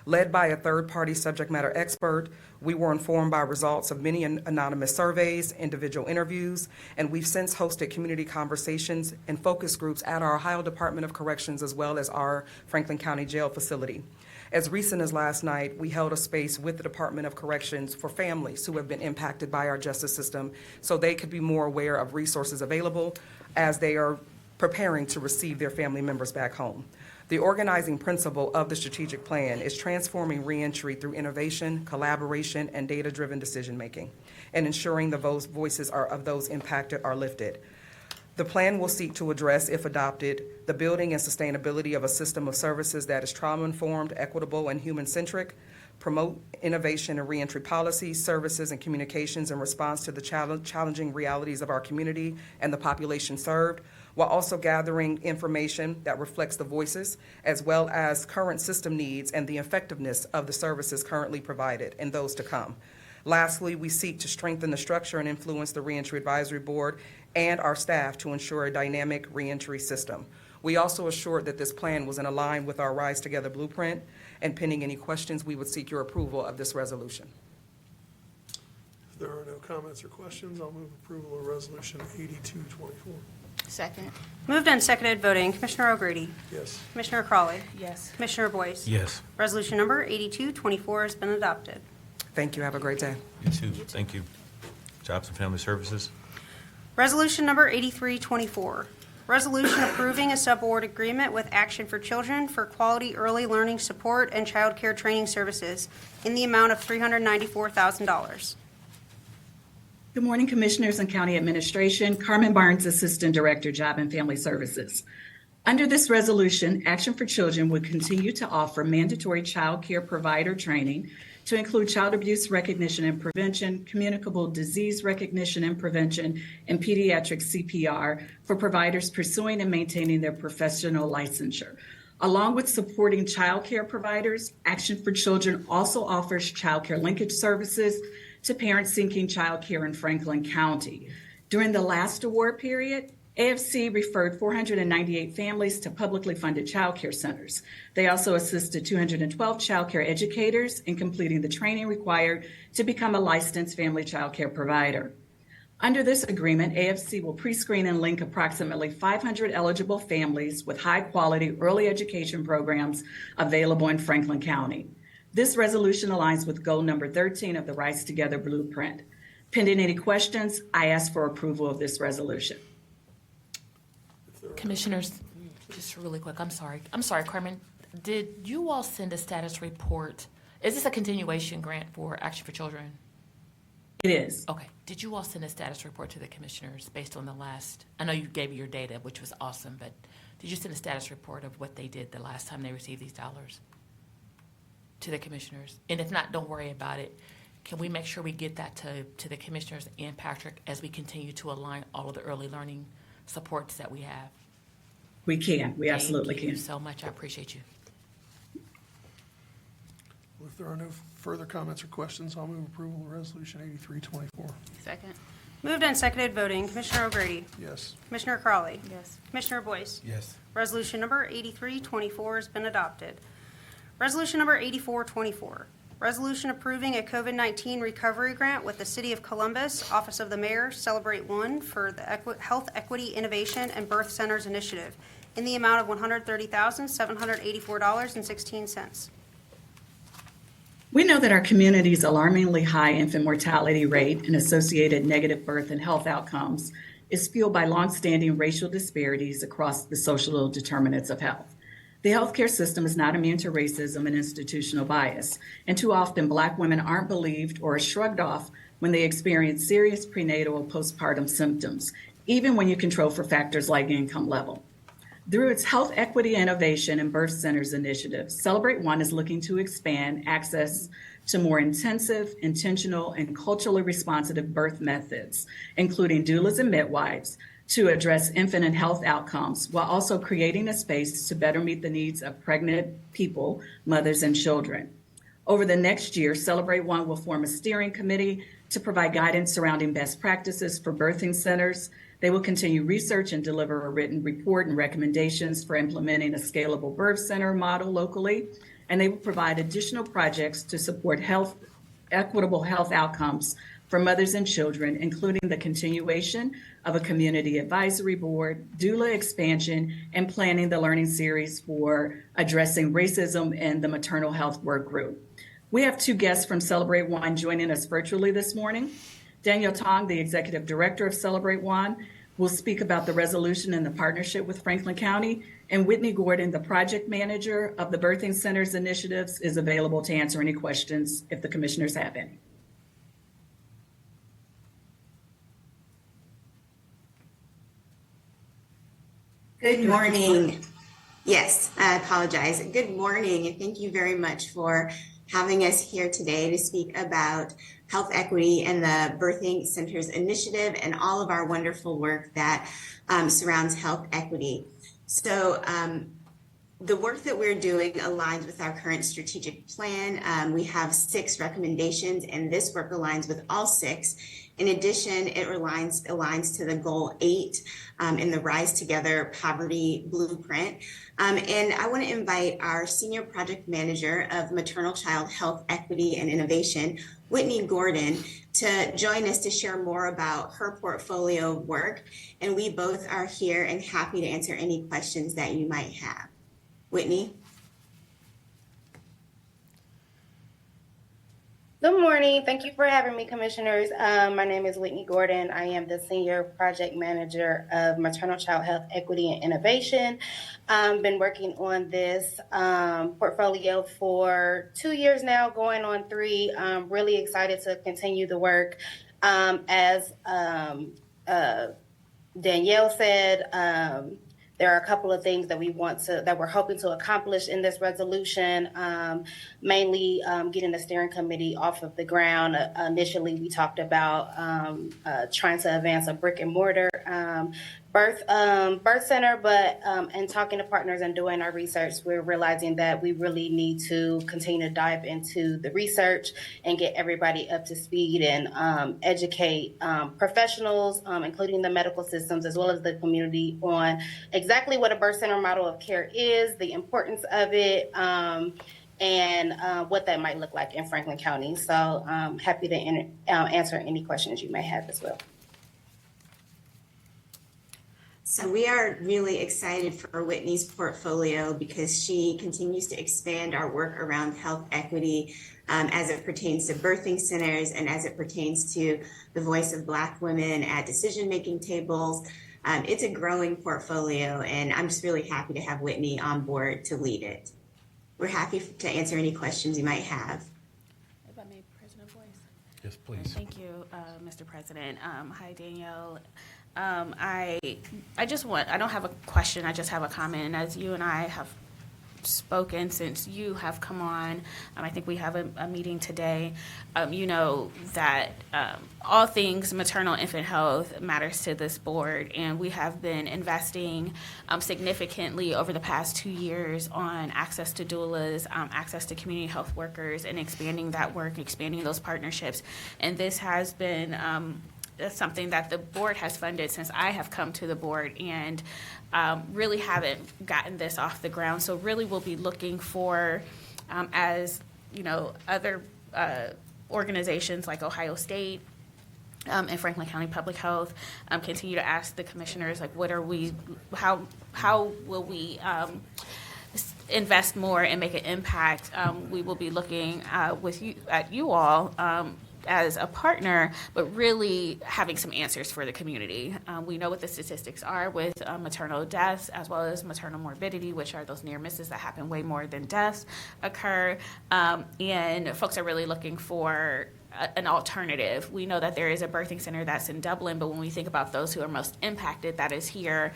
Led by a third-party subject matter expert, we were informed by results of many anonymous surveys, individual interviews, and we've since hosted community conversations and focus groups at our Ohio Department of Corrections as well as our Franklin County Jail facility. As recent as last night, we held a space with the Department of Corrections for families who have been impacted by our justice system so they could be more aware of resources available as they are preparing to receive their family members back home. The organizing principle of the strategic plan is transforming reentry through innovation, collaboration, and data-driven decision-making, and ensuring the voices of those impacted are lifted. The plan will seek to address, if adopted, the building and sustainability of a system of services that is trauma-informed, equitable, and human-centric, promote innovation in reentry policies, services, and communications in response to the challenging realities of our community and the population served, while also gathering information that reflects the voices as well as current system needs and the effectiveness of the services currently provided and those to come. Lastly, we seek to strengthen the structure and influence the Reentry Advisory Board and our staff to ensure a dynamic reentry system. We also assured that this plan was in line with our Rise Together blueprint, and pending any questions, we would seek your approval of this resolution. If there are no comments or questions, I'll move approval of Resolution 8224. Second. Moved and seconded, voting. Commissioner O'Grady? Yes. Commissioner Crawley? Yes. Commissioner Boyce? Yes. Resolution number 8224 has been adopted. Thank you. Have a great day. You too. Thank you. Jobs and Family Services. Resolution number 8324, resolution approving a subaward agreement with Action for Children for quality early learning support and child care training services in the amount of $394,000. Good morning, Commissioners and County Administration. Carmen Barnes, Assistant Director, Job and Family Services. Under this resolution, Action for Children would continue to offer mandatory child care provider training to include child abuse recognition and prevention, communicable disease recognition and prevention, and pediatric CPR for providers pursuing and maintaining their professional licensure. Along with supporting child care providers, Action for Children also offers child care linkage services to parents seeking child care in Franklin County. During the last award period, AFC referred 498 families to publicly funded child care centers. They also assisted 212 child care educators in completing the training required to become a licensed family child care provider. Under this agreement, AFC will pre-screen and link approximately 500 eligible families with high-quality early education programs available in Franklin County. This resolution aligns with goal number 13 of the Rise Together Blueprint. Pending any questions, I ask for approval of this resolution. Commissioners, just really quick, I'm sorry, Carmen, did you all send a status report? Is this a continuation grant for Action for Children? It is. Okay, did you all send a status report to the commissioners based on the last, I know you gave your data, which was awesome, but did you send a status report of what they did the last time they received these dollars to the commissioners? And if not, don't worry about it. Can we make sure we get that to the commissioners and Patrick as we continue to align all of the early learning supports that we have? We can. We absolutely Thank you can. so much. I appreciate you. Well, if there are no further comments or questions, I'll move approval of Resolution 8324. Second. Moved and seconded voting. Commissioner O'Grady? Yes. Commissioner Crawley? Yes. Commissioner Boyce? Yes. Resolution number 8324 has been adopted. Resolution number 8424, resolution approving a COVID-19 recovery grant with the City of Columbus, Office of the Mayor, Celebrate One for the Health Equity Innovation and Birth Centers Initiative in the amount of $130,784.16. We know that our community's alarmingly high infant mortality rate and associated negative birth and health outcomes is fueled by longstanding racial disparities across the social determinants of health. The healthcare system is not immune to racism and institutional bias, and too often Black women aren't believed or are shrugged off when they experience serious prenatal or postpartum symptoms, even when you control for factors like income level. Through its Health Equity Innovation and Birth Centers initiative, Celebrate One is looking to expand access to more intensive, intentional, and culturally responsive birth methods, including doulas and midwives, to address infant and health outcomes, while also creating a space to better meet the needs of pregnant people, mothers, and children. Over the next year, Celebrate One will form a steering committee to provide guidance surrounding best practices for birthing centers. They will continue research and deliver a written report and recommendations for implementing a scalable birth center model locally, and they will provide additional projects to support equitable health outcomes for mothers and children, including the continuation of a community advisory board, doula expansion, and planning the learning series for addressing racism in the maternal health work group. We have two guests from Celebrate One joining us virtually this morning. Daniel Tong, the Executive Director of Celebrate One, will speak about the resolution and the partnership with Franklin County, and Whitney Gordon, the Project Manager of the Birthing Centers Initiatives, is available to answer any questions if the commissioners have any. Good morning. Yes, I apologize. Good morning, and thank you very much for having us here today to speak about health equity and the Birthing Centers Initiative and all of our wonderful work that surrounds health equity. So the work that we're doing aligns with our current strategic plan. We have 6 recommendations, and this work aligns with all 6. In addition, it aligns to the goal 8 in the Rise Together Poverty Blueprint. And I want to invite our Senior Project Manager of Maternal Child Health Equity and Innovation, Whitney Gordon, to join us to share more about her portfolio of work. And we both are here and happy to answer any questions that you might have. Whitney? Good morning. Thank you for having me, Commissioners. My name is Whitney Gordon. I am the Senior Project Manager of Maternal Child Health Equity and Innovation. Been working on this portfolio for 2 years now, going on 3. Really excited to continue the work. As Danielle said, there are a couple of things that we're hoping to accomplish in this resolution, mainly getting the steering committee off of the ground. Initially, we talked about trying to advance a brick and mortar birth center, but in talking to partners and doing our research, we're realizing that we really need to continue to dive into the research and get everybody up to speed and educate professionals, including the medical systems, as well as the community, on exactly what a birth center model of care is, the importance of it, and what that might look like in Franklin County. So happy to answer any questions you may have as well. So we are really excited for Whitney's portfolio because she continues to expand our work around health equity as it pertains to birthing centers and as it pertains to the voice of Black women at decision-making tables. It's a growing portfolio, and I'm just really happy to have Whitney on board to lead it. We're happy to answer any questions you might have. If I may, President Boyce. Yes, please. Thank you, Mr. President. Hi, Danielle. I don't have a question, I just have a comment. And as you and I have spoken since you have come on, I think we have a meeting today. You know that all things maternal infant health matters to this board, and we have been investing significantly over the past 2 years on access to doulas, access to community health workers, and expanding that work, expanding those partnerships. And this has been something that the board has funded since I have come to the board, and really haven't gotten this off the ground. So really we'll be looking for, as you know, other organizations like Ohio State and Franklin County Public Health continue to ask the commissioners, like, how will we invest more and make an impact? We will be looking at you all as a partner, but really having some answers for the community. We know what the statistics are with maternal deaths as well as maternal morbidity, which are those near misses that happen way more than deaths occur. And folks are really looking for an alternative. We know that there is a birthing center that's in Dublin, but when we think about those who are most impacted, that is here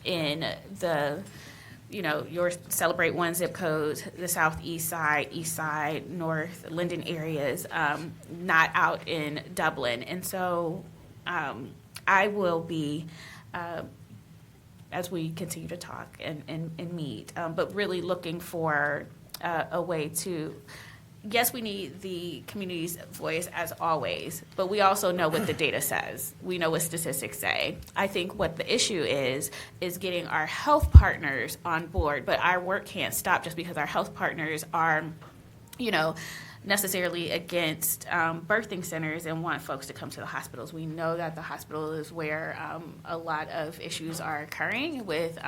in the your Celebrate One zip codes, the southeast side, east side, north, Linden areas, not out in Dublin. And so I will be, as we continue to talk and meet, but really looking for a way to, yes, we need the community's voice as always, but we also know what the data says. We know what statistics say. I think what the issue is getting our health partners on board, but our work can't stop just because our health partners are, necessarily against birthing centers and want folks to come to the hospitals. We know that the hospital is where a lot of issues are occurring with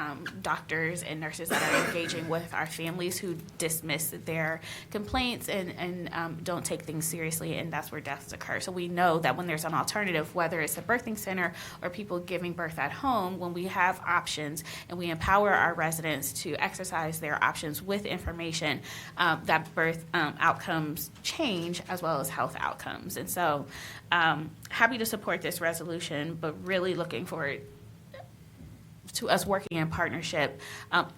doctors and nurses that are engaging with our families who dismiss their complaints and don't take things seriously, and that's where deaths occur. So we know that when there's an alternative, whether it's a birthing center or people giving birth at home, when we have options and we empower our residents to exercise their options with information, that birth outcomes change as well as health outcomes. And so happy to support this resolution, but really looking forward to us working in partnership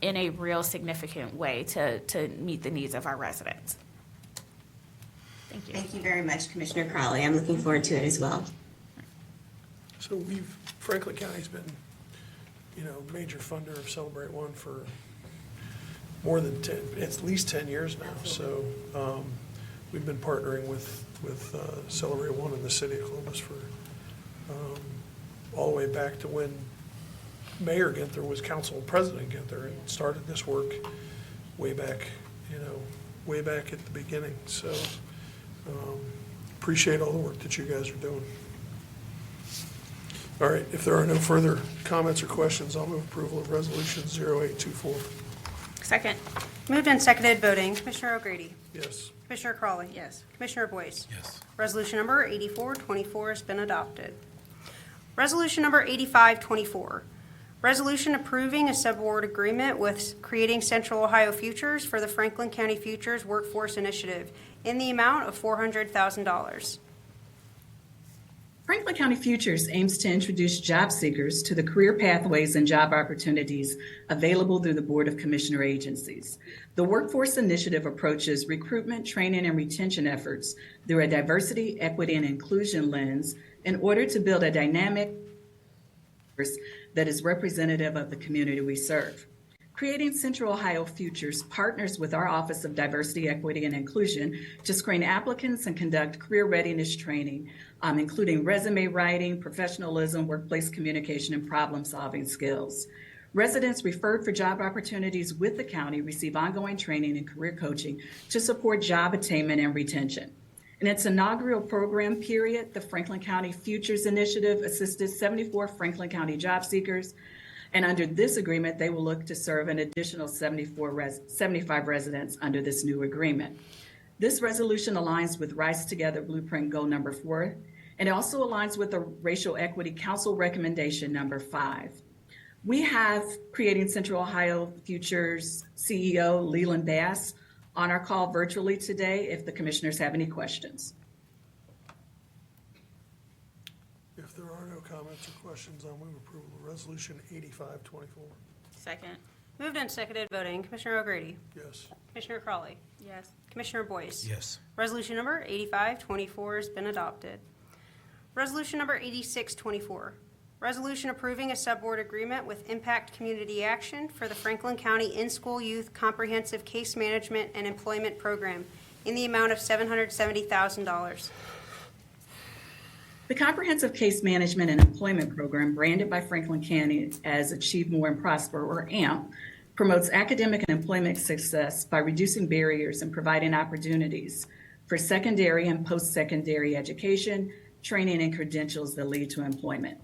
in a real significant way to meet the needs of our residents. Thank you. Thank you very much, Commissioner Crowley. I'm looking forward to it as well. So Franklin County's been, major funder of Celebrate One for more than at least 10 years now. So we've been partnering with Celebrate One in the city of Columbus for all the way back to when Mayor Ginther was Council President Ginther and started this work way back at the beginning. So appreciate all the work that you guys are doing. All right, if there are no further comments or questions, I'll move approval of Resolution 0824. Second. Moved and seconded, voting. Commissioner O'Grady. Yes. Commissioner Crawley. Yes. Commissioner Boyce. Yes. Resolution number 8424 has been adopted. Resolution number 8524. Resolution approving a subaward agreement with Creating Central Ohio Futures for the Franklin County Futures Workforce Initiative in the amount of $400,000. Franklin County Futures aims to introduce job seekers to the career pathways and job opportunities available through the Board of Commissioner agencies. The Workforce Initiative approaches recruitment, training, and retention efforts through a diversity, equity, and inclusion lens in order to build a dynamic that is representative of the community we serve. Creating Central Ohio Futures partners with our Office of Diversity, Equity, and Inclusion to screen applicants and conduct career readiness training, including resume writing, professionalism, workplace communication, and problem-solving skills. Residents referred for job opportunities with the county receive ongoing training and career coaching to support job attainment and retention. In its inaugural program period, the Franklin County Futures Initiative assisted 74 Franklin County job seekers, and under this agreement, they will look to serve an additional 75 residents under this new agreement. This resolution aligns with Rise Together Blueprint Goal number 4, and it also aligns with the Racial Equity Council recommendation number 5. We have Creating Central Ohio Futures CEO Leland Bass on our call virtually today if the commissioners have any questions. If there are no comments or questions, I'll move approval of Resolution 8524. Second. Moved and seconded voting. Commissioner O'Grady. Yes. Commissioner Crawley. Yes. Commissioner Boyce. Yes. Resolution number 8524 has been adopted. Resolution number 8624. Resolution approving a subboard agreement with Impact Community Action for the Franklin County In-School Youth Comprehensive Case Management and Employment Program in the amount of $770,000. The Comprehensive Case Management and Employment Program, branded by Franklin County as Achieve More and Prosper, or AMP, promotes academic and employment success by reducing barriers and providing opportunities for secondary and post-secondary education, training, and credentials that lead to employment.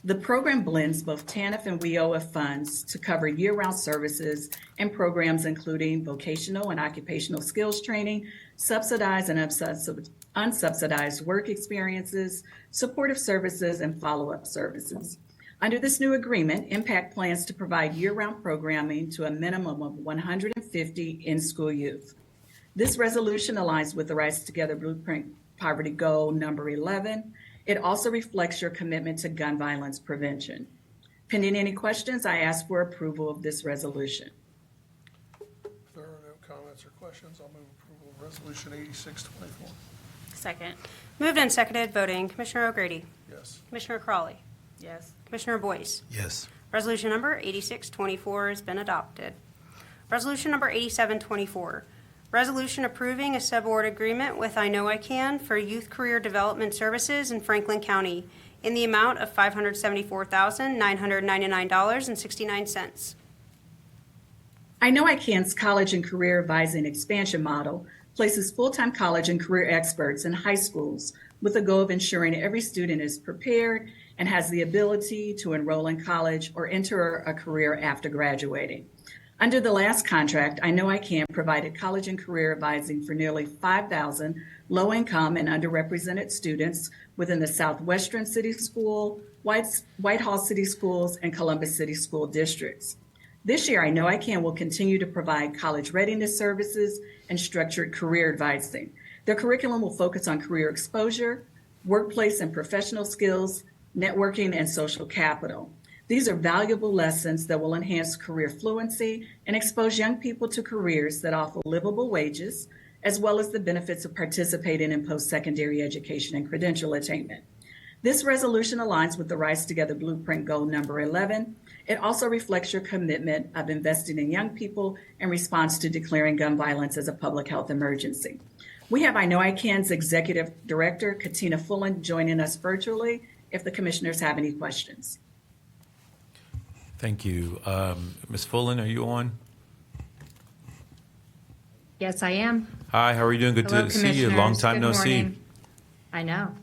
The program blends both TANF and WIOA funds to cover year-round services and programs including vocational and occupational skills training, subsidized and unsubsidized work experiences, supportive services, and follow-up services. Under this new agreement, Impact plans to provide year-round programming to a minimum of 150 in-school youth. This resolution aligns with the Rise Together Blueprint Poverty Goal number 11. It also reflects your commitment to gun violence prevention. Pending any questions, I ask for approval of this resolution. If there are no comments or questions, I'll move approval of Resolution 8624. Second. Moved and seconded voting. Commissioner O'Grady. Yes. Commissioner Crawley. Yes. Commissioner Boyce. Yes. Resolution number 8624 has been adopted. Resolution number 8724. Resolution approving a subaward agreement with I Know I Can for Youth Career Development Services in Franklin County in the amount of $574,999.69. I Know I Can's college and career advising expansion model places full-time college and career experts in high schools with the goal of ensuring every student is prepared and has the ability to enroll in college or enter a career after graduating. Under the last contract, I Know I Can provided college and career advising for nearly 5,000 low-income and underrepresented students within the Southwestern City School, Whitehall City Schools, and Columbus City School districts. This year, I Know I Can will continue to provide college readiness services and structured career advising. Their curriculum will focus on career exposure, workplace and professional skills, networking, and social capital. These are valuable lessons that will enhance career fluency and expose young people to careers that offer livable wages, as well as the benefits of participating in post-secondary education and credential attainment. This resolution aligns with the Rise Together Blueprint Goal number 11. It also reflects your commitment of investing in young people in response to declaring gun violence as a public health emergency. We have I Know I Can's Executive Director, Katina Fullen, joining us virtually if the commissioners have any questions. Thank you. Ms. Fullen, are you on? Yes, I am. Hi, how are you doing? Good Hello, to see you. Long Commissioners. time Good no morning. see. I know.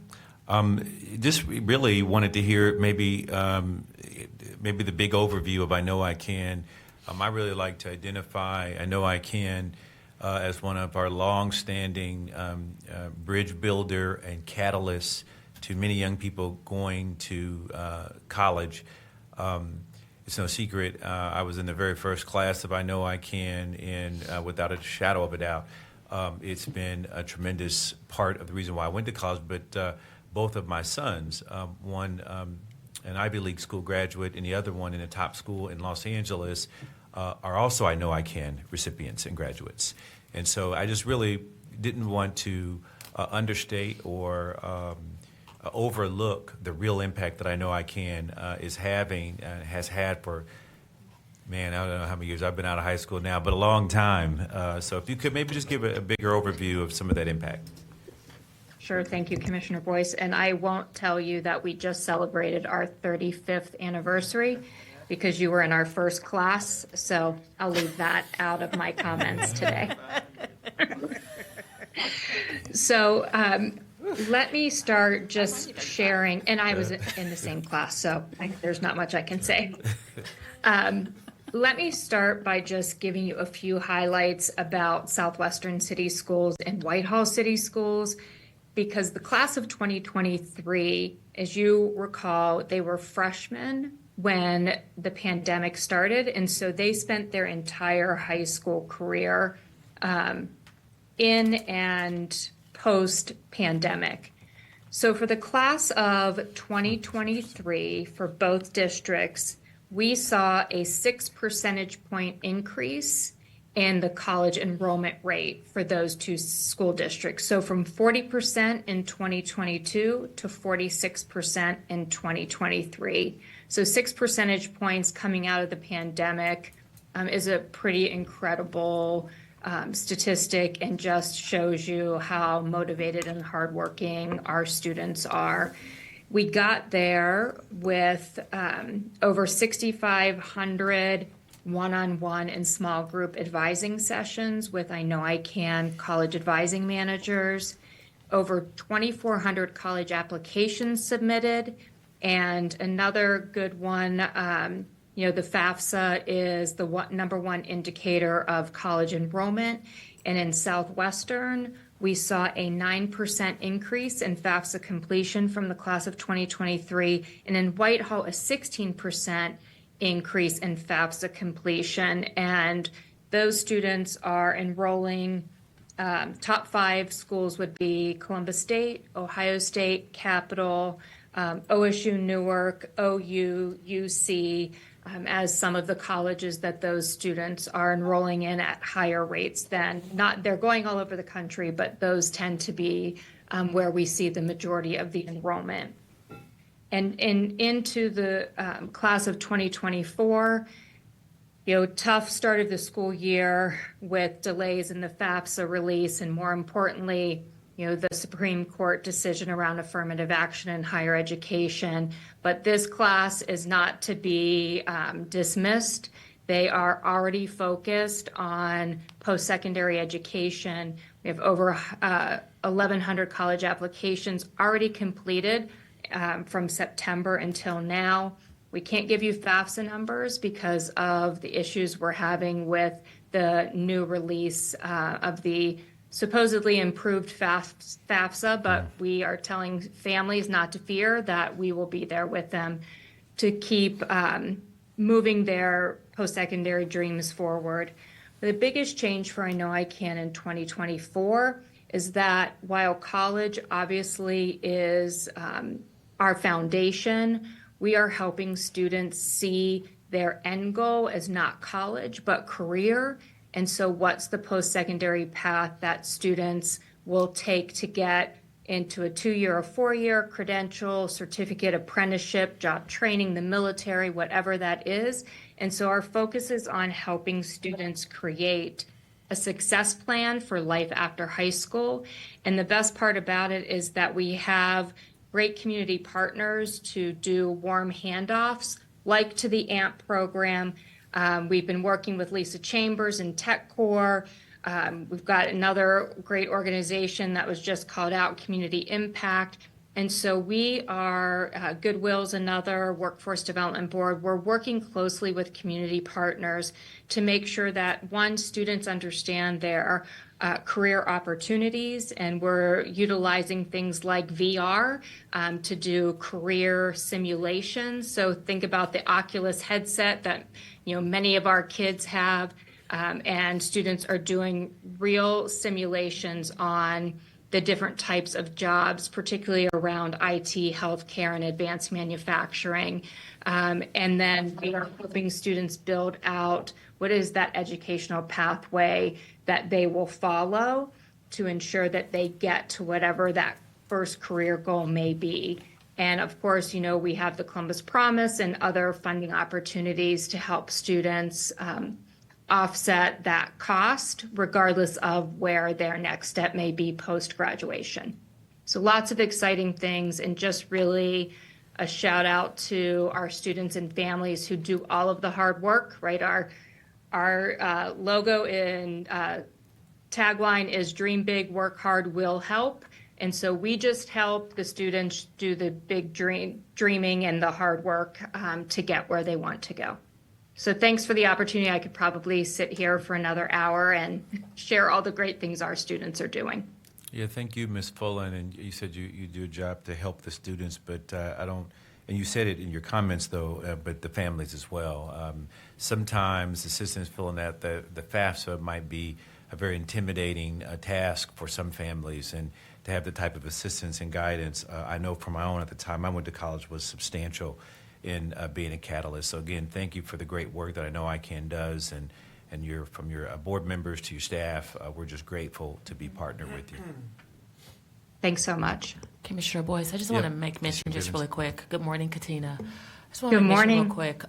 Just really wanted to hear maybe the big overview of I Know I Can. I really like to identify I Know I Can as one of our long-standing bridge builder and catalyst to many young people going to college. It's no secret, I was in the very first class of I Know I Can, and without a shadow of a doubt, it's been a tremendous part of the reason why I went to college. But both of my sons, one an Ivy League school graduate and the other one in a top school in Los Angeles, are also I Know I Can recipients and graduates. And so I just really didn't want to understate or overlook the real impact that I Know I Can is having and has had for, man, I don't know how many years I've been out of high school now, but a long time. So if you could maybe just give a bigger overview of some of that impact. Sure. Thank you, Commissioner Boyce. And I won't tell you that we just celebrated our 35th anniversary because you were in our first class. So I'll leave that out of my comments today. So let me start just sharing, and I was in the same class, so there's not much I can say. Let me start by just giving you a few highlights about Southwestern City Schools and Whitehall City Schools, because the class of 2023, as you recall, they were freshmen when the pandemic started, and so they spent their entire high school career in and post-pandemic. So for the class of 2023, for both districts, we saw a 6 percentage point increase in the college enrollment rate for those two school districts. So from 40% in 2022 to 46% in 2023. So 6 percentage points coming out of the pandemic is a pretty incredible statistic, and just shows you how motivated and hardworking our students are. We got there with over 6,500 one-on-one and small group advising sessions with I Know I Can college advising managers, over 2,400 college applications submitted, and another good one, the FAFSA is the number one indicator of college enrollment, and in Southwestern, we saw a 9% increase in FAFSA completion from the class of 2023, and in Whitehall, a 16% increase in FAFSA completion. And those students are enrolling. Top 5 schools would be Columbus State, Ohio State, Capital, OSU Newark, OU, UC, as some of the colleges that those students are enrolling in at higher rates than they're going all over the country, but those tend to be where we see the majority of the enrollment. And into the class of 2024, tough start of the school year with delays in the FAFSA release, and more importantly, the Supreme Court decision around affirmative action in higher education. But this class is not to be dismissed. They are already focused on post-secondary education. We have over 1,100 college applications already completed from September until now. We can't give you FAFSA numbers because of the issues we're having with the new release of the supposedly improved FAFSA, but we are telling families not to fear, that we will be there with them to keep moving their post-secondary dreams forward. The biggest change for I Know I Can in 2024 is that while college obviously is our foundation, we are helping students see their end goal as not college, but career. And so what's the post-secondary path that students will take to get into a 2-year or 4-year credential, certificate, apprenticeship, job training, the military, whatever that is. And so our focus is on helping students create a success plan for life after high school. And the best part about it is that we have great community partners to do warm handoffs, like to the AMP program. We've been working with Lisa Chambers and TechCore. We've got another great organization that was just called out, Community Impact. And so we are, Goodwill's another, Workforce Development Board. We're working closely with community partners to make sure that, one, students understand their career opportunities, and we're utilizing things like VR to do career simulations. So think about the Oculus headset that many of our kids have, and students are doing real simulations on the different types of jobs, particularly around IT, healthcare, and advanced manufacturing. And then we are helping students build out what is that educational pathway that they will follow to ensure that they get to whatever that first career goal may be. And of course, we have the Columbus Promise and other funding opportunities to help students offset that cost, regardless of where their next step may be post-graduation. So lots of exciting things, and just really a shout out to our students and families who do all of the hard work, right? Our logo in tagline is Dream Big, Work Hard Will Help. And so we just help the students do the big dreaming and the hard work to get where they want to go. So thanks for the opportunity. I could probably sit here for another hour and share all the great things our students are doing. Yeah, thank you, Ms. Fullen. And you said you do a job to help the students, but I don't, and you said it in your comments, though, but the families as well. Sometimes assistants filling out the FAFSA might be a very intimidating task for some families, and to have the type of assistance and guidance, I know from my own at the time I went to college, was substantial in being a catalyst. So again, thank you for the great work that I know ICANN does, and from your board members to your staff, we're just grateful to be partnered with you. Thanks so much. Commissioner Boyce, I just want to make mention just really quick. Good morning, Katina. I just want Good to mention morning. real quick.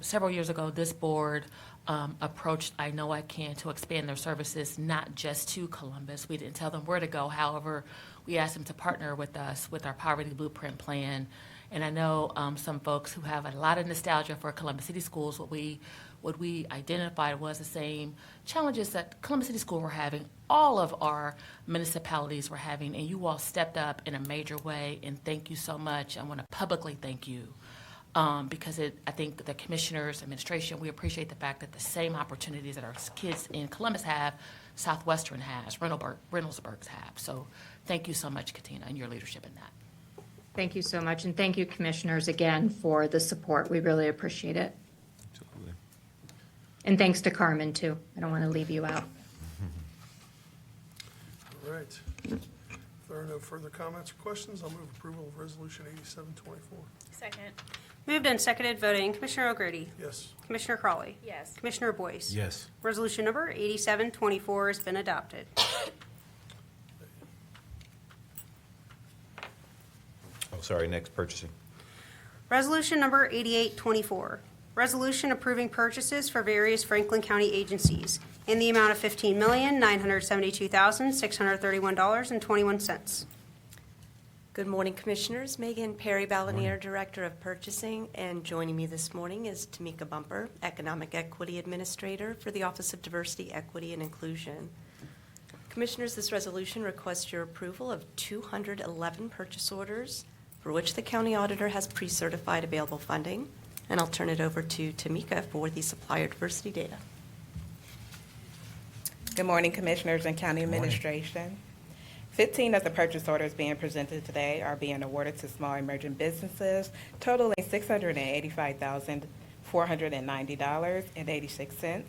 Several years ago, this board approached I Know I Can to expand their services not just to Columbus. We didn't tell them where to go. However, we asked them to partner with us with our Poverty Blueprint Plan. And I know some folks who have a lot of nostalgia for Columbus City Schools, what we identified was the same challenges that Columbus City School were having, all of our municipalities were having, and you all stepped up in a major way, and thank you so much. I want to publicly thank you. Because I think the commissioners, administration, we appreciate the fact that the same opportunities that our kids in Columbus have, Southwestern has, Reynoldsburg have. So thank you so much, Katina, and your leadership in that. Thank you so much. And thank you, commissioners, again, for the support. We really appreciate it. Absolutely. And thanks to Carmen, too. I don't want to leave you out. All right. If there are no further comments or questions, I'll move approval of Resolution 8724. Second. Moved and seconded, voting. Commissioner O'Grady? Yes. Commissioner Crawley? Yes. Commissioner Boyce? Yes. Resolution number 8724 has been adopted. Oh, sorry, next purchasing. Resolution number 8824, resolution approving purchases for various Franklin County agencies in the amount of $15,972,631.21. Good morning, Commissioners. Megan Perry Balanier, Director of Purchasing, and joining me this morning is Tamika Bumper, Economic Equity Administrator for the Office of Diversity, Equity, and Inclusion. Commissioners, this resolution requests your approval of 211 purchase orders for which the County Auditor has pre-certified available funding, and I'll turn it over to Tamika for the supplier diversity data. Good morning, Commissioners and County Administration. 15 of the purchase orders being presented today are being awarded to small emerging businesses, totaling $685,490.86.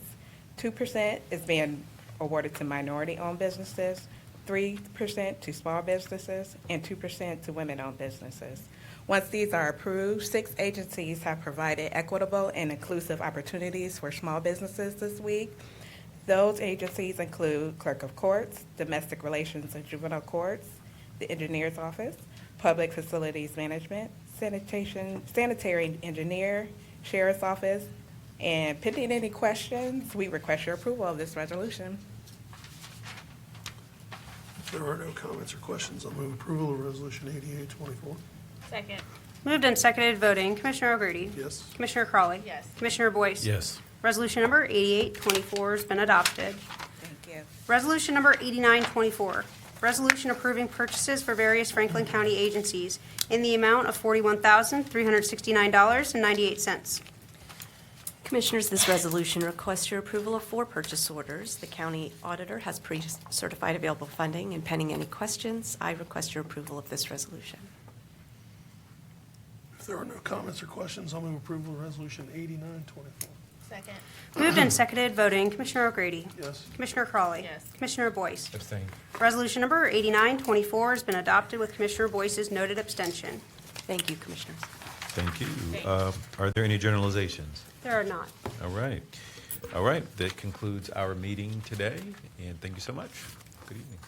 2% is being awarded to minority-owned businesses, 3% to small businesses, and 2% to women-owned businesses. Once these are approved, 6 agencies have provided equitable and inclusive opportunities for small businesses this week. Those agencies include Clerk of Courts, Domestic Relations and Juvenile Courts, the Engineer's Office, Public Facilities Management, Sanitary Engineer, Sheriff's Office, and pending any questions, we request your approval of this resolution. If there are no comments or questions, I'll move approval of Resolution 8824. Second. Moved and seconded, voting. Commissioner O'Grady? Yes. Commissioner Crawley? Yes. Commissioner Boyce? Yes. Resolution number 8824 has been adopted. Thank you. Resolution number 8924, resolution approving purchases for various Franklin County agencies in the amount of $41,369.98. Commissioners, this resolution requests your approval of 4 purchase orders. The County Auditor has pre-certified available funding, and pending any questions, I request your approval of this resolution. If there are no comments or questions, I'll move approval of Resolution 8924. Second. Moved and seconded, voting. Commissioner O'Grady? Yes. Commissioner Crawley? Yes. Commissioner Boyce? Abstain. Resolution number 8924 has been adopted with Commissioner Boyce's noted abstention. Thank you, Commissioners. Thank you. Are there any generalizations? There are not. All right. All right. That concludes our meeting today, and thank you so much. Good evening.